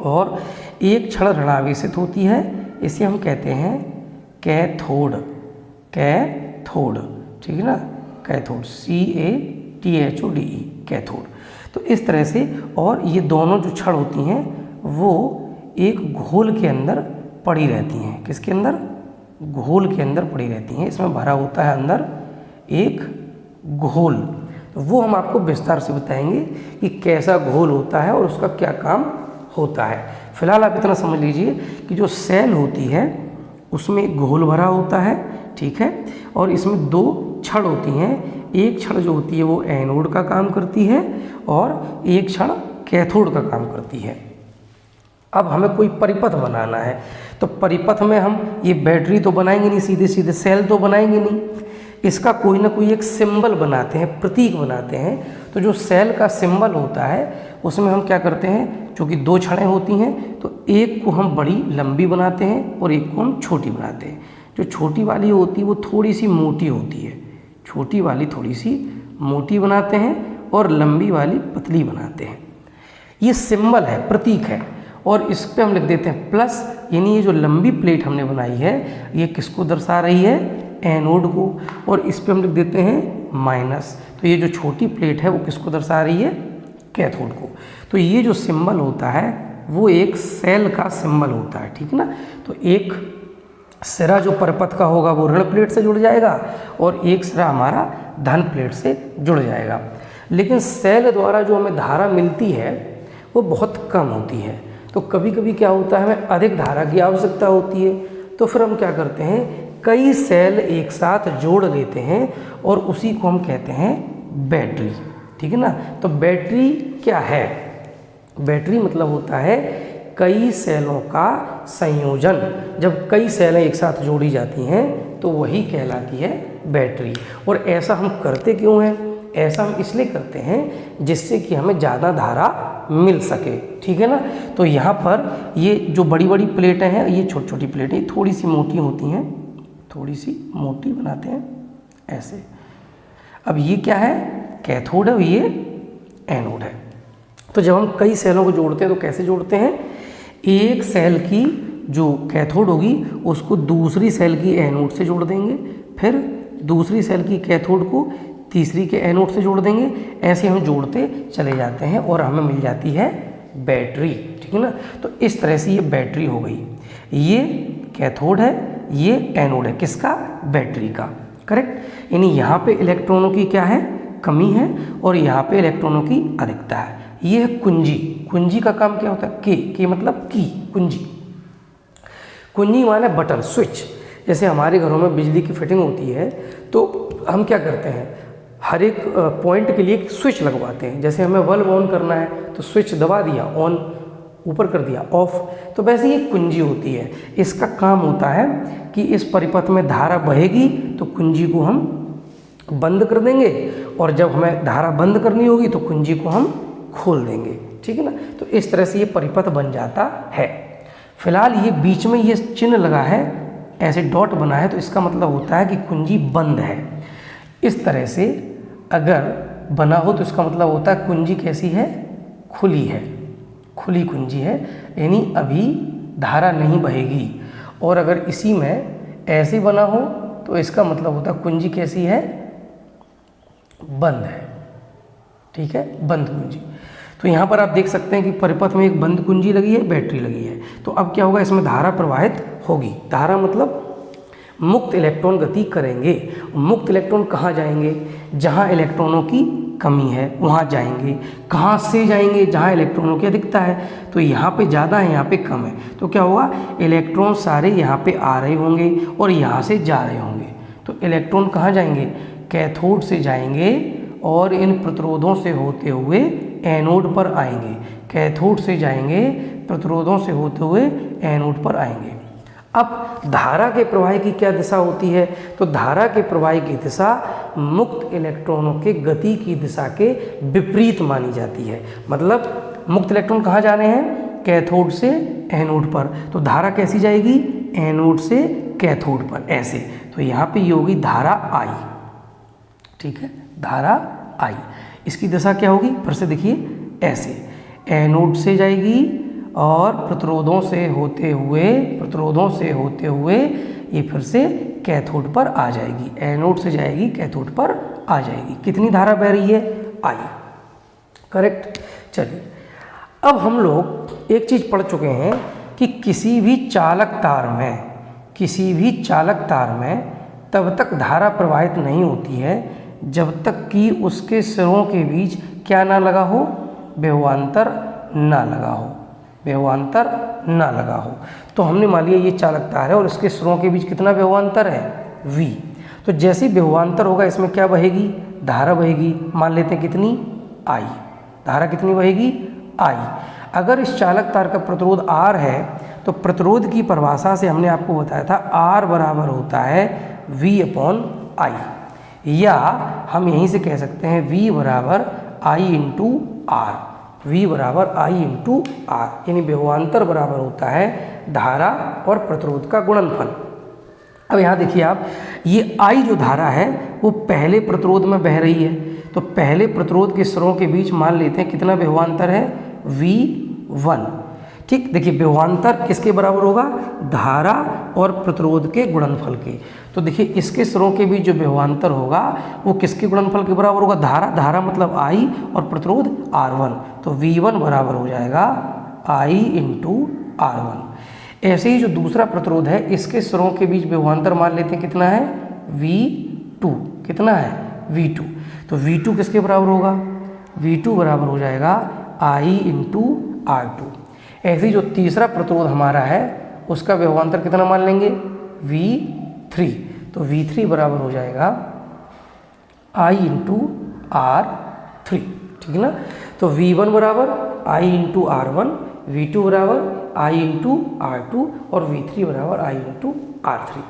और एक छड़ ऋणावेशित होती है, इसे हम कहते हैं कैथोड, कैथोड, ठीक है ना, कैथोड, CATHODE, कैथोड। तो इस तरह से, और ये दोनों जो छड़ होती हैं वो एक घोल के अंदर पड़ी रहती हैं। किसके अंदर? घोल के अंदर पड़ी रहती हैं। इसमें भरा होता है अंदर एक घोल। तो वो हम आपको विस्तार से बताएंगे कि कैसा घोल होता है और उसका क्या काम होता है। फिलहाल आप इतना समझ लीजिए कि जो सेल होती है उसमें एक घोल भरा होता है, ठीक है, और इसमें 2 छड़ होती हैं। एक छड़ जो होती है वो एनोड का काम करती है और एक छड़ कैथोड का काम करती है। अब हमें कोई परिपथ बनाना है, तो परिपथ में हम ये बैटरी तो बनाएंगे नहीं, सीधे सीधे सेल तो बनाएंगे नहीं, इसका कोई ना कोई एक सिंबल बनाते हैं, प्रतीक बनाते हैं। तो जो सेल का सिंबल होता है उसमें हम क्या करते हैं, चूँकि 2 छड़ें होती हैं तो एक को हम बड़ी लंबी बनाते हैं और एक को हम छोटी बनाते हैं। जो छोटी वाली होती है वो थोड़ी सी मोटी होती है, छोटी वाली थोड़ी सी मोटी बनाते हैं और लंबी वाली पतली बनाते हैं। ये सिंबल है, प्रतीक है, और इस पे हम लिख देते हैं प्लस, यानी ये जो लंबी प्लेट हमने बनाई है ये किसको दर्शा रही है, एनोड को, और इस पे हम लिख देते हैं माइनस। तो ये जो छोटी प्लेट है वो किसको दर्शा रही है, कैथोड को। तो ये जो सिंबल होता है वो एक सेल का सिंबल होता है, ठीक है ना। तो एक सिरा जो परिपथ का होगा वो ऋण प्लेट से जुड़ जाएगा और एक सिरा हमारा धन प्लेट से जुड़ जाएगा। लेकिन सेल द्वारा जो हमें धारा मिलती है वो बहुत कम होती है। तो कभी कभी क्या होता है, हमें अधिक धारा की आवश्यकता होती है, तो फिर हम क्या करते हैं, कई सेल एक साथ जोड़ लेते हैं और उसी को हम कहते हैं बैटरी, ठीक है ना। तो बैटरी क्या है, बैटरी मतलब होता है कई सेलों का संयोजन। जब कई सेलें एक साथ जोड़ी जाती हैं तो वही कहलाती है बैटरी। और ऐसा हम करते क्यों हैं, ऐसा हम इसलिए करते हैं जिससे कि हमें ज़्यादा धारा मिल सके, ठीक है ना। तो यहाँ पर ये जो बड़ी बड़ी प्लेटें हैं, ये छोटी छोटी प्लेटें थोड़ी सी मोटी होती हैं, थोड़ी सी मोटी बनाते हैं ऐसे। अब ये क्या है, कैथोड है, ये एनोड है। तो जब हम कई सेलों को जोड़ते हैं तो कैसे जोड़ते हैं, एक सेल की जो कैथोड होगी उसको दूसरी सेल की एनोड से जोड़ देंगे, फिर दूसरी सेल की कैथोड को तीसरी के एनोड से जोड़ देंगे। ऐसे हम जोड़ते चले जाते हैं और हमें मिल जाती है बैटरी, ठीक है ना। तो इस तरह से ये बैटरी हो गई। ये कैथोड है, ये एनोड है, किसका, बैटरी का, करेक्ट। यानी यहाँ पे इलेक्ट्रॉनों की क्या है, कमी है, और यहाँ पे इलेक्ट्रॉनों की अधिकता है। ये है कुंजी। कुंजी का काम क्या होता है, के मतलब की, कुंजी। कुंजी माने बटन, स्विच। जैसे हमारे घरों में बिजली की फिटिंग होती है तो हम क्या करते हैं, हर एक पॉइंट के लिए एक स्विच लगवाते हैं। जैसे हमें बल्ब ऑन करना है तो स्विच दबा दिया, ऑन, ऊपर कर दिया, ऑफ। तो वैसे ये कुंजी होती है। इसका काम होता है कि इस परिपथ में धारा बहेगी तो कुंजी को हम बंद कर देंगे, और जब हमें धारा बंद करनी होगी तो कुंजी को हम खोल देंगे, ठीक है ना। तो इस तरह से ये परिपथ बन जाता है। फिलहाल ये बीच में ये चिन्ह लगा है, ऐसे डॉट बना है, तो इसका मतलब होता है कि कुंजी बंद है। इस तरह से अगर बना हो तो इसका मतलब होता है कुंजी कैसी है, खुली है, खुली कुंजी है, यानी अभी धारा नहीं बहेगी। और अगर इसी में ऐसे बना हो तो इसका मतलब होता है कुंजी कैसी है, बंद है, ठीक है, बंद कुंजी। तो यहाँ पर आप देख सकते हैं कि परिपथ में एक बंद कुंजी लगी है, बैटरी लगी है। तो अब क्या होगा, इसमें धारा प्रवाहित होगी। धारा मतलब मुक्त इलेक्ट्रॉन गति करेंगे। मुक्त इलेक्ट्रॉन कहाँ जाएंगे, जहाँ इलेक्ट्रॉनों की कमी है वहाँ जाएंगे। कहाँ से जाएंगे, जहाँ इलेक्ट्रॉनों की अधिकता है। तो यहाँ पे ज़्यादा है, यहाँ पे कम है, तो क्या होगा, इलेक्ट्रॉन सारे यहाँ पे आ रहे होंगे और यहाँ से जा रहे होंगे। तो इलेक्ट्रॉन कहाँ जाएंगे, कैथोड से जाएंगे और इन प्रतिरोधों से होते हुए एनोड पर आएंगे। कैथोड से जाएंगे, प्रतिरोधों से होते हुए एनोड पर आएंगे। अब धारा के प्रवाह की क्या दिशा होती है, तो धारा के प्रवाह की दिशा मुक्त इलेक्ट्रॉनों के गति की दिशा के विपरीत मानी जाती है। मतलब मुक्त इलेक्ट्रॉन कहाँ जा रहे हैं? कैथोड से एनोड पर। तो धारा कैसी जाएगी? एनोड से कैथोड पर, ऐसे। तो यहाँ पे ये होगी धारा I, ठीक है, धारा I। इसकी दिशा क्या होगी? फिर से देखिए, ऐसे एनोड से जाएगी और प्रतिरोधों से होते हुए ये फिर से कैथोड पर आ जाएगी। एनोड से जाएगी, कैथोड पर आ जाएगी। कितनी धारा बह रही है? I, correct. चलिए, अब हम लोग एक चीज़ पढ़ चुके हैं कि किसी भी चालक तार में तब तक धारा प्रवाहित नहीं होती है जब तक कि उसके सिरों के बीच क्या ना लगा हो? विभवांतर ना लगा हो। तो हमने मान लिया ये चालक तार है और इसके सिरों के बीच कितना विभवांतर है? V। तो जैसे विभवांतर होगा इसमें क्या बहेगी? धारा बहेगी। मान लेते हैं कितनी? I। धारा कितनी बहेगी? I। अगर इस चालक तार का प्रतिरोध R है तो प्रतिरोध की परिभाषा से हमने आपको बताया था R बराबर होता है V/I, या हम यहीं से कह सकते हैं V बराबर I इंटू R। V बराबर I इंटू R, यानी विभवांतर बराबर होता है धारा और प्रतिरोध का गुणनफल। अब यहाँ देखिए आप, ये I जो धारा है वो पहले प्रतिरोध में बह रही है। तो पहले प्रतिरोध के सिरों के बीच मान लेते हैं कितना विभवांतर है? V1। ठीक, देखिए विभवांतर किसके बराबर होगा? धारा और प्रतिरोध के गुणनफल के। तो देखिए इसके सिरों के बीच जो विभवांतर होगा वो किसके गुणनफल के बराबर होगा? धारा मतलब I और प्रतिरोध R1। तो V1 बराबर हो जाएगा I इंटू R1। ऐसे ही जो दूसरा प्रतिरोध है इसके सिरों के बीच विभवांतर मान लेते हैं कितना है? V2। कितना है? V2। तो V2 किसके बराबर होगा? V2 बराबर हो जाएगा I इंटू R2। ऐसे ही जो तीसरा प्रतिरोध हमारा है उसका विभवांतर कितना मान लेंगे? V3। तो V3 बराबर हो जाएगा I इंटू R3, ठीक है ना। तो V1 बराबर I इंटू R1, V2 बराबर I इंटू R2 और V3 बराबर I इंटू R3,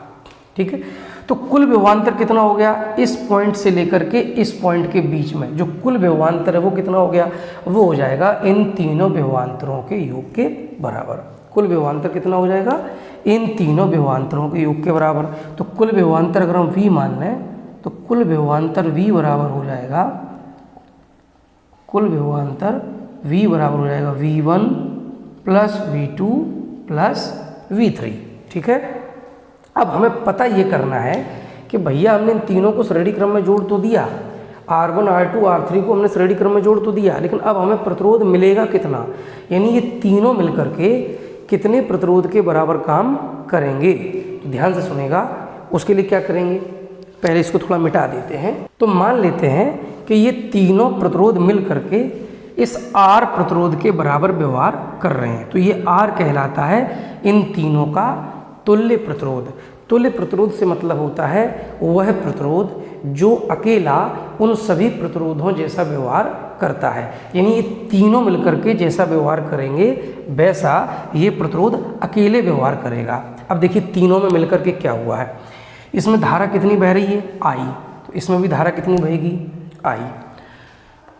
ठीक है। तो कुल विभवांतर कितना हो गया? इस पॉइंट से लेकर के इस पॉइंट के बीच में जो कुल विभवांतर है वो कितना हो गया? वो हो जाएगा इन तीनों विभवांतरों के योग के बराबर। कुल विभवांतर कितना हो जाएगा? इन तीनों विभवांतरों के योग के बराबर। तो कुल विभवांतर अगर हम V मान लें तो कुल विभवांतर V बराबर हो जाएगा, कुल विभवांतर V बराबर हो जाएगा V1 plus V2 plus V3, ठीक है। अब हमें पता ये करना है कि भैया हमने इन तीनों को श्रेणी क्रम में जोड़ तो दिया, R1 R2 R3 को हमने श्रेणी क्रम में जोड़ तो दिया, लेकिन अब हमें प्रतिरोध मिलेगा कितना? यानी ये तीनों मिलकर के कितने प्रतिरोध के बराबर काम करेंगे? तो ध्यान से सुनेगा। उसके लिए क्या करेंगे? पहले इसको थोड़ा मिटा देते हैं। तो मान लेते हैं कि ये तीनों प्रतिरोध मिल करके इस R प्रतिरोध के बराबर व्यवहार कर रहे हैं। तो ये R कहलाता है इन तीनों का तुल्य प्रतिरोध। तुल्य प्रतिरोध से मतलब होता है वह प्रतिरोध जो अकेला उन सभी प्रतिरोधों जैसा व्यवहार करता है। यानी ये तीनों मिलकर के जैसा व्यवहार करेंगे वैसा ये प्रतिरोध अकेले व्यवहार करेगा। अब देखिए तीनों में मिलकर के क्या हुआ है। इसमें धारा कितनी बह रही है? I। तो इसमें भी धारा कितनी बहेगी? I।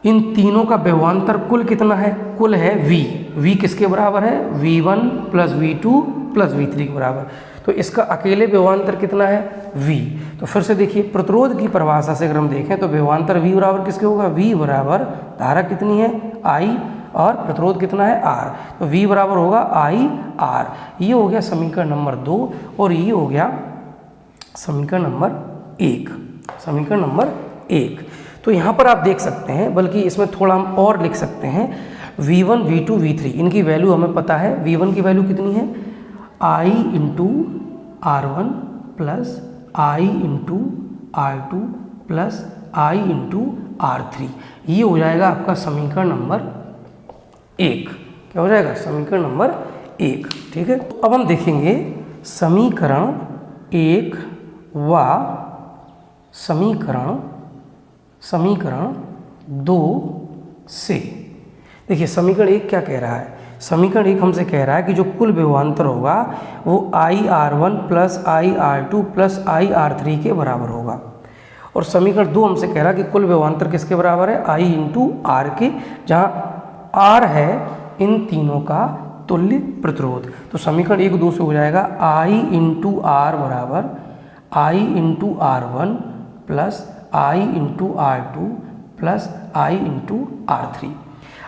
इन तीनों का विभवांतर कुल कितना है? कुल है V। V किसके बराबर है? V1 plus V2 plus V3 के बराबर। तो इसका अकेले विभवांतर कितना है? V। तो फिर से देखिए प्रतिरोध की परिभाषा से अगर हम देखें तो विभवांतर V बराबर किसके होगा? V बराबर धारा कितनी है? I और प्रतिरोध कितना है? R। तो V बराबर होगा I R। ये हो गया समीकरण नंबर 2 और ये हो गया समीकरण नंबर 1। समीकरण नंबर 1। तो यहाँ पर आप देख सकते हैं, बल्कि इसमें थोड़ा हम और लिख सकते हैं। V1 V2 V3 इनकी वैल्यू हमें पता है। V1 की वैल्यू कितनी है? I into R1 plus I into R2 plus I into R3। ये हो जाएगा आपका समीकरण नंबर 1। क्या हो जाएगा? समीकरण नंबर 1, ठीक है। अब हम देखेंगे समीकरण 1 व समीकरण 2 से। देखिए समीकरण 1 क्या कह रहा है? समीकरण 1 हमसे कह रहा है कि जो कुल विभवांतर होगा वो IR1 plus IR2 plus IR3 के बराबर होगा। और समीकरण 2 हमसे कह रहा है कि कुल विभवांतर किसके बराबर है? I इंटू R के, जहाँ R है इन तीनों का तुल्य प्रतिरोध। तो समीकरण 1 2 से हो जाएगा I इंटू आर बराबर I into R1 plus I into R2 plus I into R3।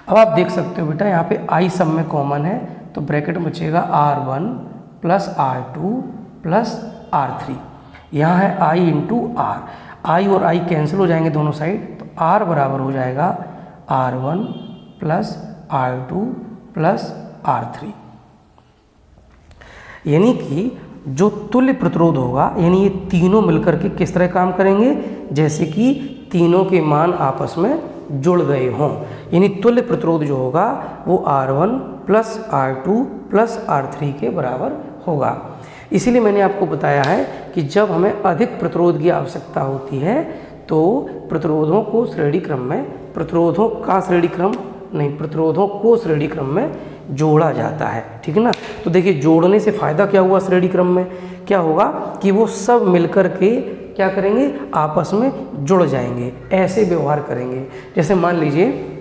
अब आप देख सकते हो बेटा यहाँ पे I सब में कॉमन है, तो ब्रैकेट में बचेगा R1 plus R2 plus R3। यहाँ है I इंटू R, I और I कैंसिल हो जाएंगे दोनों साइड, तो R बराबर हो जाएगा R1 plus R2 plus R3। यानी कि जो तुल्य प्रतिरोध होगा, यानी ये तीनों मिलकर के किस तरह काम करेंगे, जैसे कि तीनों के मान आपस में जुड़ गए हों। यानी तुल्य प्रतिरोध जो होगा वो R1 plus R2 plus R3 के बराबर होगा। इसीलिए मैंने आपको बताया है कि जब हमें अधिक प्रतिरोध की आवश्यकता होती है तो प्रतिरोधों को श्रेणी क्रम में, प्रतिरोधों का श्रेणी क्रम नहीं, प्रतिरोधों को श्रेणी क्रम में जोड़ा जाता है। ठीक है ना। तो देखिए जोड़ने से फ़ायदा क्या हुआ, श्रेणी क्रम में क्या होगा कि वो सब मिलकर के क्या करेंगे, आपस में जुड़ जाएंगे, ऐसे व्यवहार करेंगे। जैसे मान लीजिए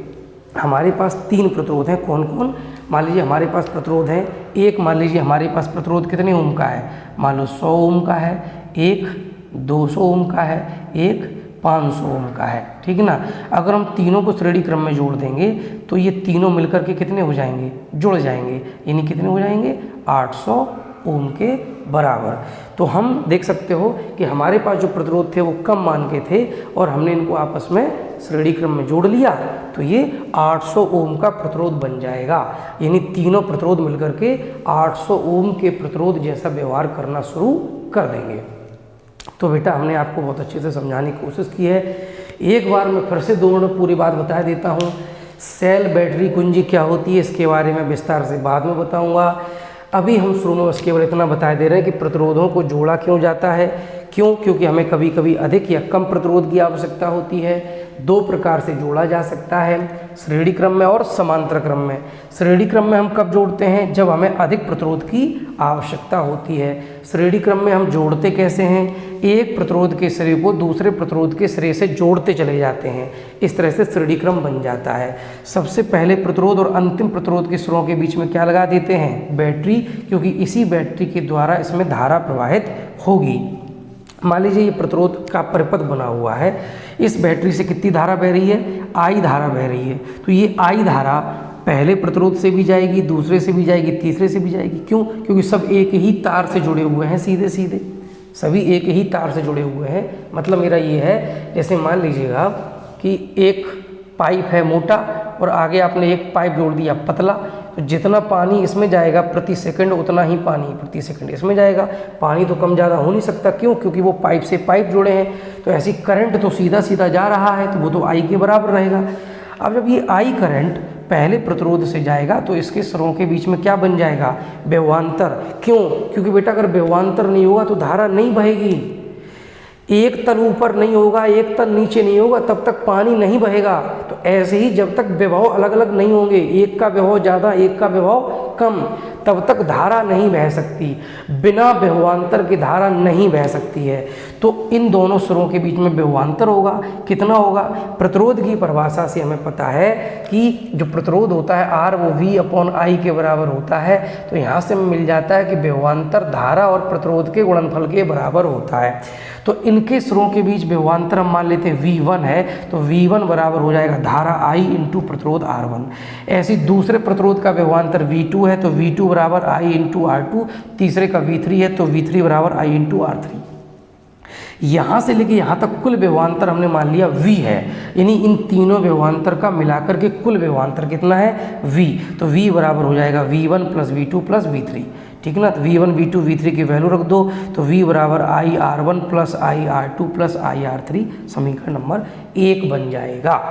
हमारे पास 3 प्रतिरोध हैं, कौन कौन, मान लीजिए हमारे पास प्रतिरोध है एक, मान लीजिए हमारे पास प्रतिरोध कितने ओम का है, मान लो 100 ओम का है, एक 200 ओम का है, एक 500 ओम का है। ठीक है ना। अगर हम तीनों को श्रेणी क्रम में जोड़ देंगे तो ये तीनों मिलकर के कितने हो जाएंगे, जुड़ जाएंगे, यानी कितने हो जाएंगे 800 ओम के बराबर। तो हम देख सकते हो कि हमारे पास जो प्रतिरोध थे वो कम मान के थे और हमने इनको आपस में श्रेणी क्रम में जोड़ लिया तो ये 800 ओम का प्रतिरोध बन जाएगा। यानी तीनों प्रतिरोध मिलकर के 800 ओम के प्रतिरोध जैसा व्यवहार करना शुरू कर देंगे। तो बेटा हमने आपको बहुत अच्छे से समझाने की कोशिश की है। एक बार मैं फिर से दोनों पूरी बात बता देता हूँ। सेल बैटरी कुंजी क्या होती है इसके बारे में विस्तार से बाद में बताऊँगा। अभी हम शुरू में बस केवल इतना बता दे रहे हैं कि प्रतिरोधों को जोड़ा क्यों जाता है, क्यों, क्योंकि हमें कभी कभी अधिक या कम प्रतिरोध की आवश्यकता होती है। 2 प्रकार से जोड़ा जा सकता है, श्रेणी क्रम में और समांतर क्रम में। श्रेणी क्रम में हम कब जोड़ते हैं, जब हमें अधिक प्रतिरोध की आवश्यकता होती है। श्रेणी क्रम में हम जोड़ते कैसे हैं, एक प्रतिरोध के सिरे को दूसरे प्रतिरोध के सिरे से जोड़ते चले जाते हैं, इस तरह से श्रेणी क्रम बन जाता है। सबसे पहले प्रतिरोध और अंतिम प्रतिरोध के सिरों के बीच में क्या लगा देते हैं, बैटरी, क्योंकि इसी बैटरी के द्वारा इसमें धारा प्रवाहित होगी। मान लीजिए ये प्रतिरोध का परिपथ बना हुआ है, इस बैटरी से कितनी धारा बह रही है, I धारा बह रही है। तो ये I धारा पहले प्रतिरोध से भी जाएगी, दूसरे से भी जाएगी, तीसरे से भी जाएगी। क्यों, क्योंकि सब एक ही तार से जुड़े हुए हैं, सीधे सीधे सभी एक ही तार से जुड़े हुए हैं। मतलब मेरा ये है, जैसे मान लीजिएगा कि एक पाइप है मोटा और आगे आपने एक पाइप जोड़ दिया पतला, तो जितना पानी इसमें जाएगा प्रति सेकंड उतना ही पानी प्रति सेकंड इसमें जाएगा। पानी तो कम ज़्यादा हो नहीं सकता, क्यों, क्योंकि वो पाइप से पाइप जुड़े हैं। तो ऐसी करंट तो सीधा सीधा जा रहा है, तो वो तो I के बराबर रहेगा। अब जब ये I करंट पहले प्रतिरोध से जाएगा तो इसके सिरों के बीच में क्या बन जाएगा, विभवांतर। क्यों, क्योंकि बेटा अगर विभवांतर नहीं होगा तो धारा नहीं बहेगी। एक तल ऊपर नहीं होगा, एक तल नीचे नहीं होगा, तब तक पानी नहीं बहेगा। तो ऐसे ही जब तक विभव अलग अलग नहीं होंगे, एक का विभव ज़्यादा एक का विभव कम, तब तक धारा नहीं बह सकती। बिना विभवांतर की धारा नहीं बह सकती है। तो इन दोनों सिरों के बीच में विभवांतर होगा। कितना होगा, प्रतिरोध की परिभाषा से हमें पता है कि जो प्रतिरोध होता है R वो V/I के बराबर होता है। तो यहाँ से मिल जाता है कि विभवांतर धारा और प्रतिरोध के गुणनफल के बराबर होता है। तो इनके सिरों के बीच विभवांतर हम मान लेते हैं V1 है, तो V1 बराबर हो जाएगा धारा I इंटू प्रतिरोध R1। ऐसे दूसरे प्रतिरोध का विभवांतर V2 है, तो V2 बराबर I इंटू R2। तीसरे का V3 है, तो V3 बराबर I इंटू R3। यहाँ से लेके यहाँ तक कुल विभवांतर हमने मान लिया V है, यानी इन तीनों विभवांतर का मिलाकर के कुल विभवांतर कितना है, V। तो V बराबर हो जाएगा V1 plus V2 plus V3। ठीक है ना। तो V1 V2 V3 की वैल्यू रख दो, तो V बराबर I R1 plus I R2 plus I R3 समीकरण नंबर 1 बन जाएगा।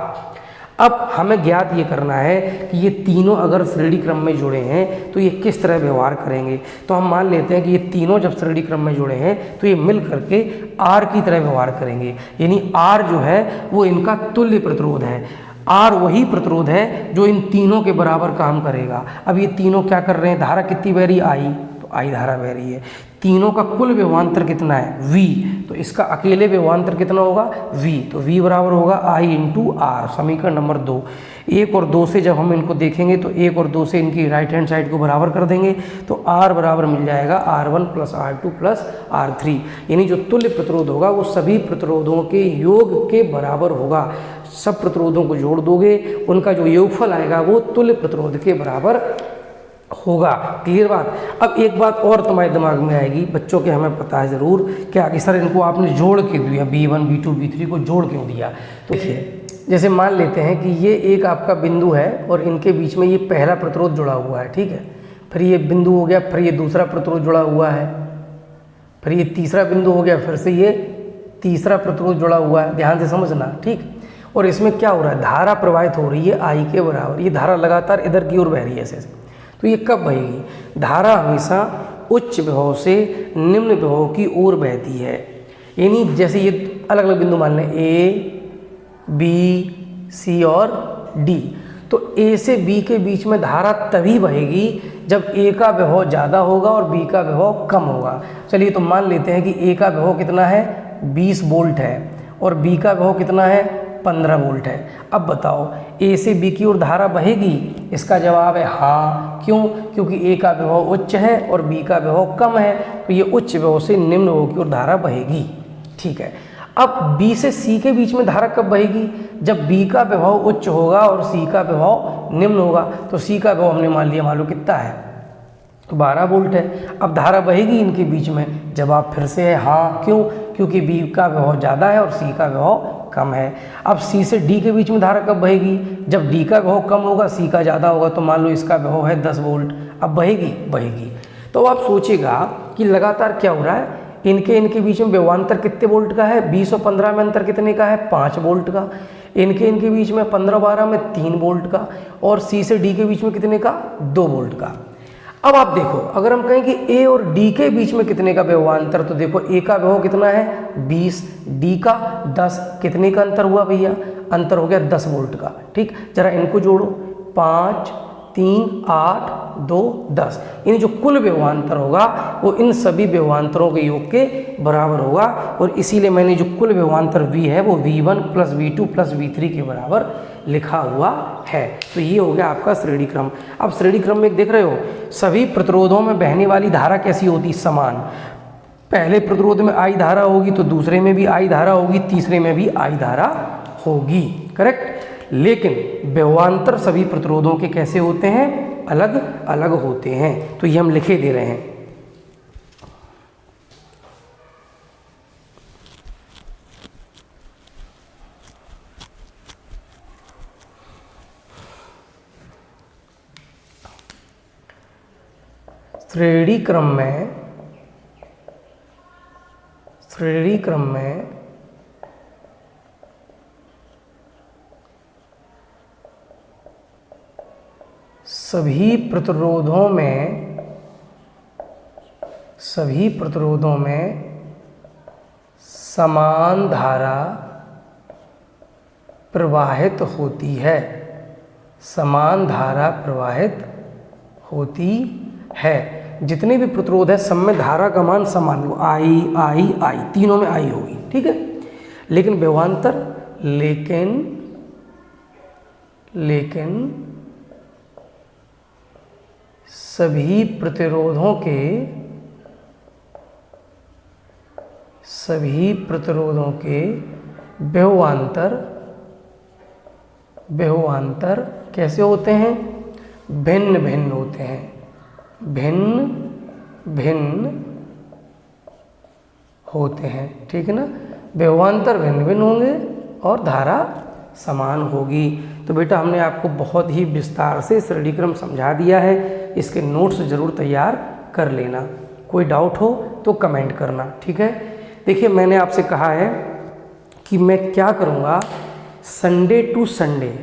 अब हमें ज्ञात ये करना है कि ये तीनों अगर श्रेणी क्रम में जुड़े हैं तो ये किस तरह व्यवहार करेंगे। तो हम मान लेते हैं कि ये तीनों जब श्रेणी क्रम में जुड़े हैं तो ये मिल करके R की तरह व्यवहार करेंगे। यानी R जो है वो इनका तुल्य प्रतिरोध है। R वही प्रतिरोध है जो इन तीनों के बराबर काम करेगा। अब ये तीनों क्या कर रहे हैं, धारा कितनी बह रही है, I, तो I धारा बह रही है। तीनों का कुल विभवांतर कितना है v, तो इसका अकेले विभवांतर कितना होगा v, तो v बराबर होगा I इंटू आर। समीकरण नंबर 2। 1 और 2 से जब हम इनको देखेंगे तो 1 और 2 से इनकी राइट हैंड साइड को बराबर कर देंगे तो r बराबर मिल जाएगा R1 plus R2 plus R3, यानी जो तुल्य प्रतिरोध होगा वो सभी प्रतिरोधों के योग के बराबर होगा। सब प्रतिरोधों को जोड़ दोगे, उनका जो योगफल आएगा वो तुल्य प्रतिरोध के बराबर होगा। क्लियर बात। अब एक बात और तुम्हारे दिमाग में आएगी, बच्चों के हमें पता है ज़रूर क्या कि सर इनको आपने जोड़ के दिया, B1 B2 B3 को जोड़ क्यों दिया। तो देखिए जैसे मान लेते हैं कि ये एक आपका बिंदु है और इनके बीच में ये पहला प्रतिरोध जुड़ा हुआ है, ठीक है, फिर ये बिंदु हो गया, फिर ये दूसरा प्रतिरोध जुड़ा हुआ है, फिर ये तीसरा बिंदु हो गया, फिर से ये तीसरा प्रतिरोध जुड़ा हुआ है। ध्यान से समझना, ठीक। और इसमें क्या हो रहा है, धारा प्रवाहित हो रही है I के बराबर। ये धारा लगातार इधर की ओर बह रही है ऐसे। तो ये कब बहेगी, धारा हमेशा उच्च विभव से निम्न विभव की ओर बहती है। यानी जैसे ये अलग अलग बिंदु मान लें A, B, C और D, तो A से B के बीच में धारा तभी बहेगी जब A का विभव ज़्यादा होगा और B का विभव कम होगा। चलिए तो मान लेते हैं कि A का विभव कितना है 20 वोल्ट है और B का विभव कितना है 15 वोल्ट है। अब बताओ A से B की ओर धारा बहेगी, इसका जवाब है हाँ। क्यों, क्योंकि A का विभव उच्च है और B का विभव कम है, तो ये उच्च विभव से निम्न विभव की ओर धारा बहेगी। ठीक है, अब B से C के बीच में धारा कब बहेगी, जब B का विभव उच्च होगा और C का विभव निम्न होगा। तो C का विभव हमने मान लिया मालूम कितना है, तो 12 वोल्ट है। अब धारा बहेगी इनके बीच में, जवाब फिर से है हाँ। क्यों, क्योंकि B का विभव ज़्यादा है और C का विभव कम है। अब C से D के बीच में धारा कब बहेगी, जब D का विभव कम होगा C का ज़्यादा होगा। तो मान लो इसका विभव है 10 वोल्ट, अब बहेगी। तो आप सोचेगा कि लगातार क्या हो रहा है, इनके बीच में विभवांतर कितने वोल्ट का है, 20 और 15 में अंतर कितने का है, 5 वोल्ट का। इनके बीच में 15-12 में 3 वोल्ट का, और C से D के बीच में कितने का, 2 वोल्ट का। अब आप देखो, अगर हम कहें कि A और D के बीच में कितने का विभवांतर, तो देखो A का विभव कितना है 20, D का 10, कितने का अंतर हुआ भैया, अंतर हो गया 10 वोल्ट का। ठीक, जरा इनको जोड़ो, 5, 3, 8, 2, 10, यानी जो कुल विभवांतर होगा वो इन सभी विभवांतरों के योग के बराबर होगा। और इसीलिए मैंने जो कुल विभवांतर V है वो V1 plus V2 plus V3 के बराबर लिखा हुआ है। तो ये हो गया आपका श्रेणी क्रम। अब श्रेणी क्रम में देख रहे हो, सभी प्रतिरोधों में बहने वाली धारा कैसी होती, समान। पहले प्रतिरोध में I धारा होगी तो दूसरे में भी I धारा होगी, तीसरे में भी I धारा होगी, करेक्ट। लेकिन विभवांतर सभी प्रतिरोधों के कैसे होते हैं, अलग अलग होते हैं। तो ये हम लिखे दे रहे हैं। श्रेणी क्रम में सभी प्रतिरोधों में समान धारा प्रवाहित होती है, समान धारा प्रवाहित होती है। जितने भी प्रतिरोध है सब में धारा का मान समान हो, I तीनों में I होगी, ठीक है। लेकिन विभवांतर, लेकिन सभी प्रतिरोधों के विभवांतर कैसे होते हैं, भिन्न भिन्न होते हैं, भिन्न होते हैं, ठीक है ना। विभवांतर भिन्न भिन्न होंगे और धारा समान होगी। तो बेटा हमने आपको बहुत ही विस्तार से श्रेणी क्रम समझा दिया है। इसके नोट्स ज़रूर तैयार कर लेना, कोई डाउट हो तो कमेंट करना, ठीक है। देखिए मैंने आपसे कहा है कि मैं क्या करूँगा, संडे टू संडे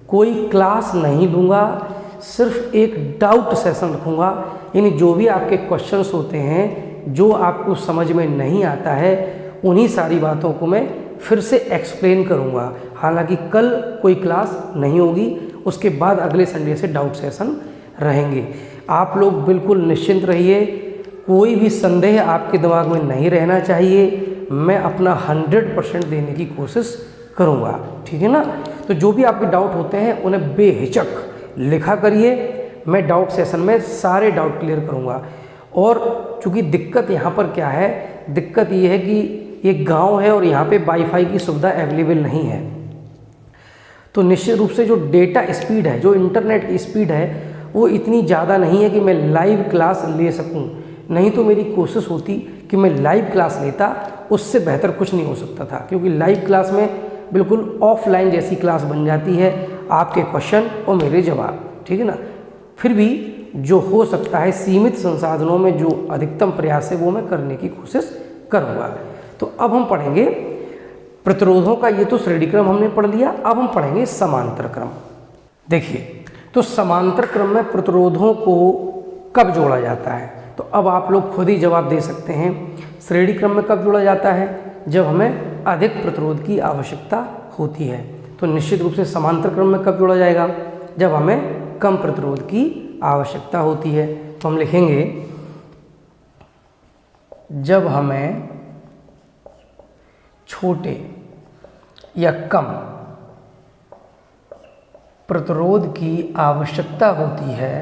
कोई क्लास नहीं लूँगा, सिर्फ एक डाउट सेशन रखूँगा। यानी जो भी आपके क्वेश्चंस होते हैं, जो आपको समझ में नहीं आता है, उन्हीं सारी बातों को मैं फिर से एक्सप्लेन करूँगा। हालांकि कल कोई क्लास नहीं होगी, उसके बाद अगले संडे से डाउट सेशन रहेंगे। आप लोग बिल्कुल निश्चिंत रहिए, कोई भी संदेह आपके दिमाग में नहीं रहना चाहिए। मैं अपना 100% देने की कोशिश करूँगा, ठीक है ना। तो जो भी आपके डाउट होते हैं उन्हें बेहिचक लिखा करिए। मैं डाउट सेशन में सारे डाउट क्लियर करूँगा। और चूँकि दिक्कत यहाँ पर क्या है, दिक्कत ये है कि ये गांव है और यहाँ पे वाईफाई की सुविधा अवेलेबल नहीं है। तो निश्चित रूप से जो डेटा स्पीड है, जो इंटरनेट की स्पीड है, वो इतनी ज़्यादा नहीं है कि मैं लाइव क्लास ले सकूं। नहीं तो मेरी कोशिश होती कि मैं लाइव क्लास लेता, उससे बेहतर कुछ नहीं हो सकता था। क्योंकि लाइव क्लास में बिल्कुल ऑफलाइन जैसी क्लास बन जाती है, आपके क्वेश्चन और मेरे जवाब, ठीक है ना। फिर भी जो हो सकता है सीमित संसाधनों में जो अधिकतम प्रयास है वो मैं करने की कोशिश करूँगा। तो अब हम पढ़ेंगे प्रतिरोधों का, ये तो श्रेणी क्रम हमने पढ़ लिया। अब हम पढ़ेंगे समांतर क्रम। देखिए, तो समांतर क्रम में प्रतिरोधों को कब जोड़ा जाता है, तो अब आप लोग खुद ही जवाब दे सकते हैं। श्रेणी क्रम में कब जोड़ा जाता है, जब हमें अधिक प्रतिरोध की आवश्यकता होती है। तो निश्चित रूप से समांतर क्रम में कब जोड़ा जाएगा, जब हमें कम प्रतिरोध की आवश्यकता होती है। तो हम लिखेंगे जब हमें छोटे या कम प्रतिरोध की आवश्यकता होती है,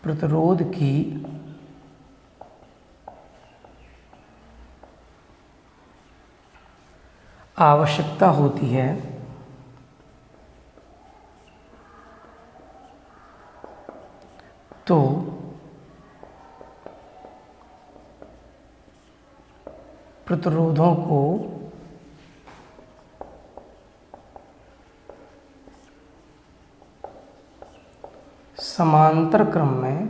प्रतिरोध की आवश्यकता होती है, तो प्रतिरोधों को समांतर क्रम में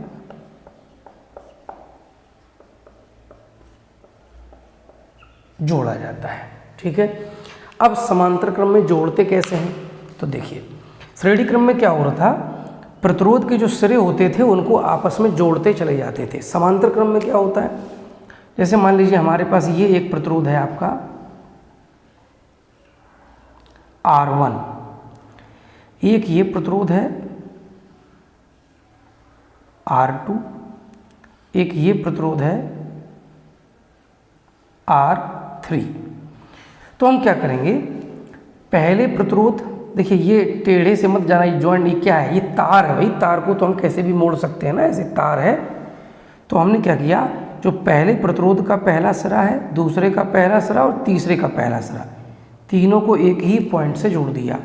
जोड़ा जाता है, ठीक है। अब समांतर क्रम में जोड़ते कैसे हैं, तो देखिए श्रेणी क्रम में क्या हो रहा था, प्रतिरोध के जो सिरे होते थे उनको आपस में जोड़ते चले जाते थे। समांतर क्रम में क्या होता है, जैसे मान लीजिए हमारे पास ये एक प्रतिरोध है आपका R1, एक ये प्रतिरोध है R2, एक ये प्रतिरोध है R3। तो हम क्या करेंगे, पहले प्रतिरोध, देखिए ये टेढ़े से मत जाना, ये जॉइंट, ये क्या है, ये तार है भाई। तार को तो हम कैसे भी मोड़ सकते हैं ना, ऐसे तार है। तो हमने क्या किया, जो पहले प्रतिरोध का पहला सिरा है, दूसरे का पहला सिरा और तीसरे का पहला सिरा, तीनों को एक ही पॉइंट से जोड़ दिया।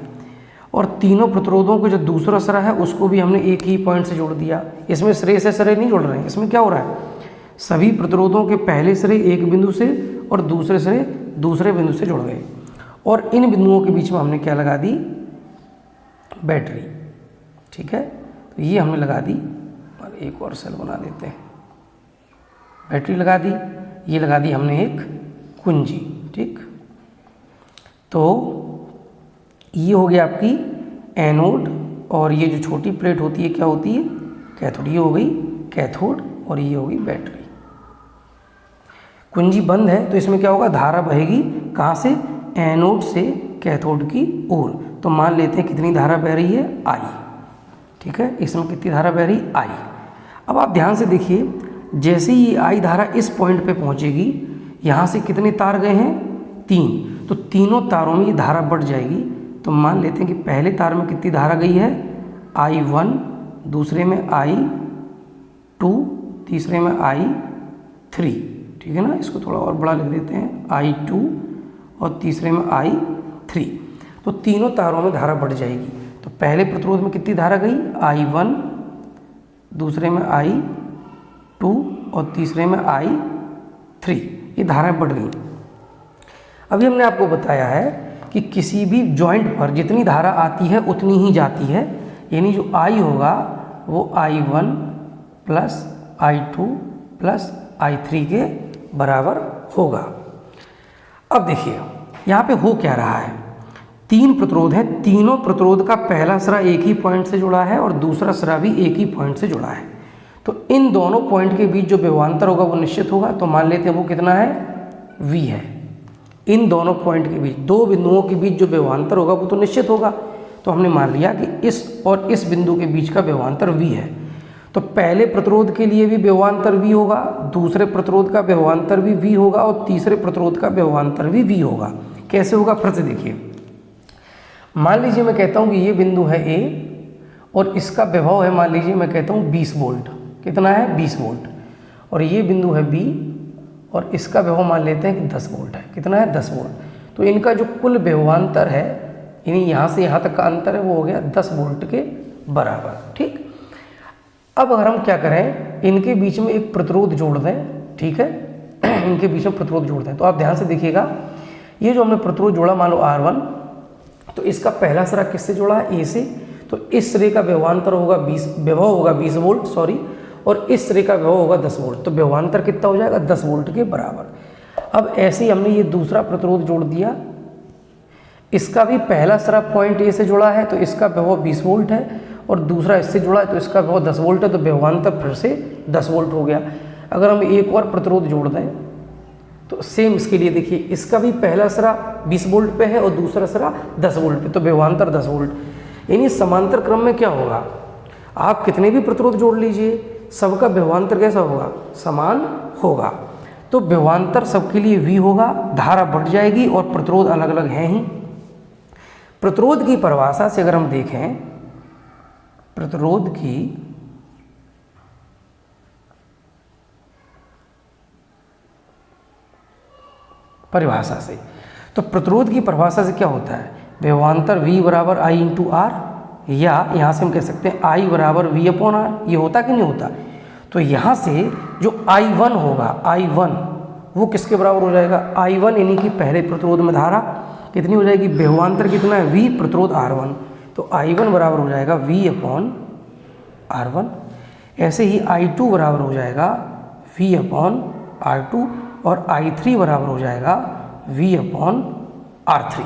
और तीनों प्रतिरोधों को जो दूसरा सिरा है उसको भी हमने एक ही पॉइंट से जोड़ दिया। इसमें सिरे से सिरे नहीं जोड़ रहे हैं, इसमें क्या हो रहा है, सभी प्रतिरोधों के पहले सिरे एक बिंदु से और दूसरे सिरे दूसरे बिंदु से जुड़ गए। और इन बिंदुओं के बीच में हमने क्या लगा दी, बैटरी, ठीक है। तो ये हमने लगा दी, और एक और सेल बना देते हैं, बैटरी लगा दी, ये लगा दी हमने एक कुंजी, ठीक। तो ये हो गया आपकी एनोड, और ये जो छोटी प्लेट होती है क्या होती है, कैथोड। ये हो गई कैथोड और ये होगी बैटरी। कुंजी बंद है तो इसमें क्या होगा, धारा बहेगी कहाँ से, एनोड से कैथोड की ओर। तो मान लेते हैं कितनी धारा बह रही है, I, ठीक है। इसमें कितनी धारा बह रही, I। अब आप ध्यान से देखिए, जैसे ही I धारा इस पॉइंट पे पहुंचेगी, यहाँ से कितने तार गए हैं, 3, तो तीनों तारों में ये धारा बढ़ जाएगी। तो मान लेते हैं कि पहले तार में कितनी धारा गई है, I1, दूसरे में I2, तीसरे में I3, ठीक है ना। इसको थोड़ा और बड़ा लिख देते हैं, I2 और तीसरे में I3। तो तीनों तारों में धारा बढ़ जाएगी। तो पहले प्रतिरोध में कितनी धारा गई, I1, दूसरे में I2 और तीसरे में I3, ये धाराएं बढ़ गई। अभी हमने आपको बताया है कि किसी भी जॉइंट पर जितनी धारा आती है उतनी ही जाती है, यानी जो I होगा वो I1 plus I2 plus I3 के बराबर होगा। अब देखिए यहाँ पे हो क्या रहा है, 3 प्रतिरोध है, तीनों प्रतिरोध का पहला सिरा एक ही पॉइंट से जुड़ा है और दूसरा सिरा भी एक ही पॉइंट से जुड़ा है। तो इन दोनों पॉइंट के बीच जो विभवांतर होगा वो निश्चित होगा। तो मान लेते हैं वो कितना है, V है। इन दोनों पॉइंट के बीच, दो बिंदुओं के बीच जो विभवांतर होगा वो तो निश्चित होगा। तो हमने मान लिया कि इस और इस बिंदु के बीच का विभवांतर V है। तो पहले प्रतिरोध के लिए भी विभवांतर V होगा, दूसरे प्रतिरोध का विभवांतर भी V होगा और तीसरे प्रतिरोध का विभवांतर भी V होगा। कैसे होगा फिर से देखिए, मान लीजिए मैं कहता हूँ कि ये बिंदु है A और इसका विभव है, मान लीजिए मैं कहता हूँ 20 वोल्ट। कितना है? 20 वोल्ट। और ये बिंदु है B और इसका विभव मान लेते हैं कि 10 वोल्ट है। कितना है? 10 वोल्ट। तो इनका जो कुल विभवांतर है, यानी यहाँ से यहाँ तक का अंतर है, वो हो गया 10 वोल्ट के बराबर। ठीक। अब अगर हम क्या करें, इनके बीच में एक प्रतिरोध जोड़ दें। ठीक है, इनके बीच में प्रतिरोध जोड़ दें। तो आप ध्यान से देखिएगा, ये जो हमने प्रतिरोध जोड़ा मान लो R1, तो इसका पहला सिरा किससे जोड़ा है? A से। तो इस सिरे का विभवांतर होगा 20, विभव होगा 20 वोल्ट सॉरी, और इस सिरे का विभव होगा 10 वोल्ट। तो विभवांतर कितना हो जाएगा? 10 वोल्ट के बराबर। अब ऐसे ही हमने ये दूसरा प्रतिरोध जोड़ दिया, इसका भी पहला सिरा पॉइंट A से जुड़ा है, तो इसका विभव 20 वोल्ट है, और दूसरा इससे जुड़ा है तो इसका विभव 10 वोल्ट है। तो विभवांतर फिर से 10 वोल्ट हो गया। अगर हम एक और प्रतिरोध जोड़ दें तो सेम इसके लिए देखिए, इसका भी पहला सिरा 20 वोल्ट पे है और दूसरा सिरा 10 वोल्ट पे, तो विभवांतर 10 वोल्ट। यानी समांतर क्रम में क्या होगा, आप कितने भी प्रतिरोध जोड़ लीजिए, सबका विभवांतर कैसा होगा? समान होगा। तो विभवांतर सबके लिए V होगा, धारा बढ़ जाएगी और प्रतिरोध अलग अलग हैं ही। प्रतिरोध की परिभाषा से अगर हम देखें, प्रतिरोध की परिभाषा से, तो प्रतिरोध की परिभाषा से क्या होता है? विभवांतर V बराबर I इंटू R, या यहाँ से हम कह सकते हैं I बराबर V अपॉन R। ये होता कि नहीं होता? तो यहाँ से जो I1 होगा, I1 वो किसके बराबर हो जाएगा? I1 यानी कि पहले प्रतिरोध में धारा कितनी हो जाएगी? विभवांतर कितना है? V प्रतिरोध R1। तो I1 बराबर हो जाएगा V अपॉन R1। ऐसे ही I2 बराबर हो जाएगा V अपॉन R2 और I3 बराबर हो जाएगा V अपॉन R3।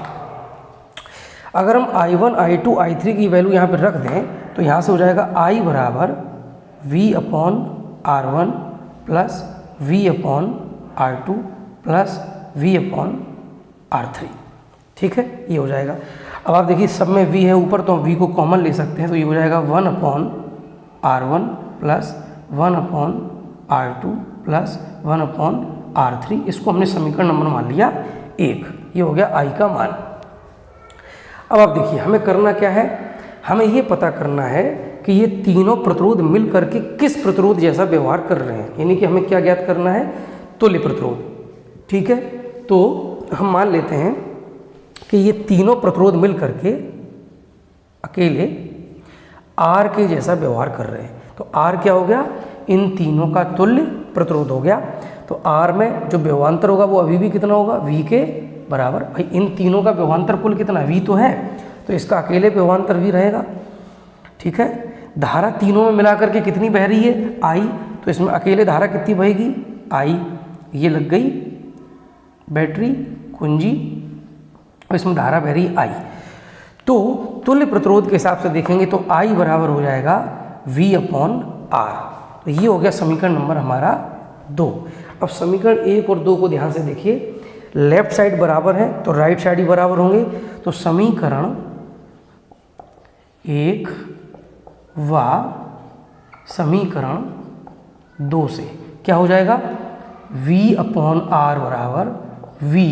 अगर हम I1, I2, I3 की वैल्यू यहाँ पर रख दें तो यहाँ से हो जाएगा I बराबर V upon R1 plus V upon R2 plus V upon R3। ठीक है, ये हो जाएगा। अब आप देखिए सब में V है ऊपर, तो हम V को कॉमन ले सकते हैं, तो ये हो जाएगा 1 upon R1 plus 1 upon R2 plus 1 upon R3। इसको हमने समीकरण नंबर मान लिया 1। ये हो गया I का मान। अब आप देखिए हमें करना क्या है, हमें ये पता करना है कि ये तीनों प्रतिरोध मिल करके किस प्रतिरोध जैसा व्यवहार कर रहे हैं, यानी कि हमें क्या ज्ञात करना है? तुल्य प्रतिरोध। ठीक है, तो हम मान लेते हैं कि ये तीनों प्रतिरोध मिल करके अकेले R के जैसा व्यवहार कर रहे हैं। तो R क्या हो गया? इन तीनों का तुल्य प्रतिरोध हो गया। तो R में जो विभवांतर होगा वो अभी भी कितना होगा? V के बराबर। भाई इन तीनों का विभवांतर कुल कितना? V तो है, तो इसका अकेले विभवांतर V रहेगा। ठीक है, धारा तीनों में मिलाकर के कितनी बह रही है? I। तो इसमें अकेले धारा कितनी बहेगी? I। ये लग गई बैटरी कुंजी और इसमें धारा बह रही I। तो तुल्य प्रतिरोध के हिसाब से देखेंगे तो I बराबर हो जाएगा V अपॉन R। तो ये हो गया समीकरण नंबर हमारा 2। अब समीकरण 1 और 2 को ध्यान से देखिए, लेफ्ट साइड बराबर है तो राइट साइड ही बराबर होंगे। तो समीकरण 1 व समीकरण 2 से क्या हो जाएगा? V अपॉन R बराबर V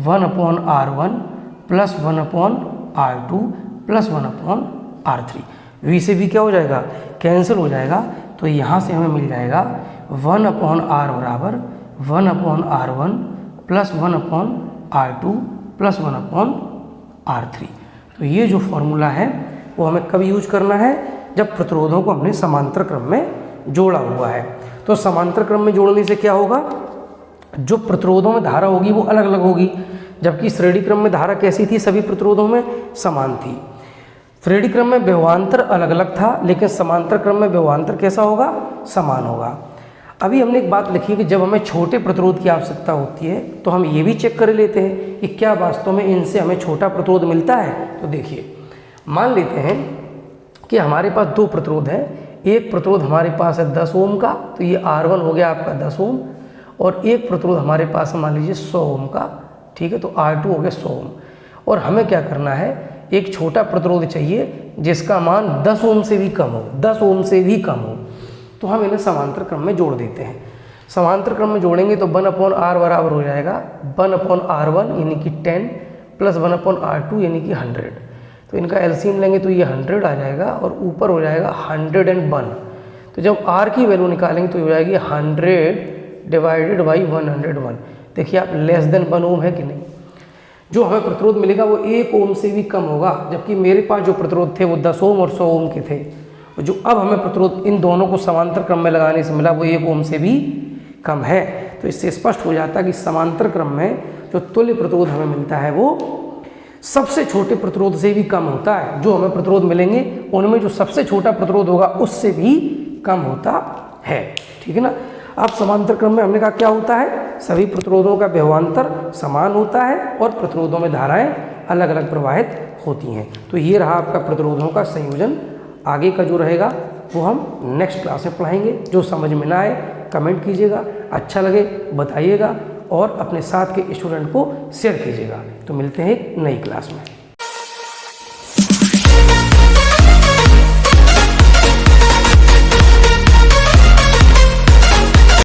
1 upon R1 plus 1 upon R2 plus 1 upon R3। V से V क्या हो जाएगा? कैंसिल हो जाएगा। तो यहाँ से हमें मिल जाएगा 1 अपॉन R बराबर 1 upon R1 plus 1 upon R2 plus 1 upon R3। तो ये जो फॉर्मूला है वो हमें कब यूज करना है? जब प्रतिरोधों को हमने समांतर क्रम में जोड़ा हुआ है। तो समांतर क्रम में जोड़ने से क्या होगा? जो प्रतिरोधों में धारा होगी वो अलग अलग होगी, जबकि श्रेणी क्रम में धारा कैसी थी? सभी प्रतिरोधों में समान थी। श्रेणी क्रम में विभवांतर अलग अलग था, लेकिन समांतर क्रम में विभवांतर कैसा होगा? समान होगा। अभी हमने एक बात लिखी है कि जब हमें छोटे प्रतिरोध की आवश्यकता होती है तो हम ये भी चेक कर लेते हैं कि क्या वास्तव में इनसे हमें छोटा प्रतिरोध मिलता है। तो देखिए, मान लेते हैं कि हमारे पास 2 प्रतिरोध है। एक प्रतिरोध हमारे पास है 10 ओम का, तो ये R1 हो गया आपका 10 ओम, और एक प्रतिरोध हमारे पास मान लीजिए 100 ओम का। ठीक है, तो R2 हो गया 100 ओम। और हमें क्या करना है? एक छोटा प्रतिरोध चाहिए जिसका मान 10 ओम से भी कम हो, 10 ओम से भी कम हो। तो हम इन्हें समांतर क्रम में जोड़ देते हैं। समांतर क्रम में जोड़ेंगे तो 1/r बराबर हो जाएगा 1/r1 यानी कि 10 प्लस 1/r2 यानी कि 100। तो इनका एलसीएम लेंगे तो ये 100 आ जाएगा और ऊपर हो जाएगा 101। तो जब r की वैल्यू निकालेंगे तो हो जाएगी 100 डिवाइडेड बाई 101। देखिए आप लेस देन 1 ओम है कि नहीं। जो हमें प्रतिरोध मिलेगा वो 1 ओम से भी कम होगा, जबकि मेरे पास जो प्रतिरोध थे वो 10 ओम और 100 ओम के थे। और जो अब हमें प्रतिरोध इन दोनों को समांतर क्रम में लगाने से मिला वो 1 ओम से भी कम है। तो इससे स्पष्ट हो जाता है कि समांतर क्रम में जो तुल्य प्रतिरोध हमें मिलता है वो सबसे छोटे प्रतिरोध से भी कम होता है। जो हमें प्रतिरोध मिलेंगे उनमें जो सबसे छोटा प्रतिरोध होगा उससे भी कम होता है। ठीक है ना। अब समांतर क्रम में हमने कहा क्या होता है, सभी प्रतिरोधों का विभवांतर समान होता है और प्रतिरोधों में धाराएं अलग अलग प्रवाहित होती हैं। तो ये रहा आपका प्रतिरोधों का संयोजन। आगे का जो रहेगा वो हम नेक्स्ट क्लास में पढ़ाएंगे। जो समझ में ना आए कमेंट कीजिएगा, अच्छा लगे बताइएगा और अपने साथ के स्टूडेंट को शेयर कीजिएगा। तो मिलते हैं एक नई क्लास में।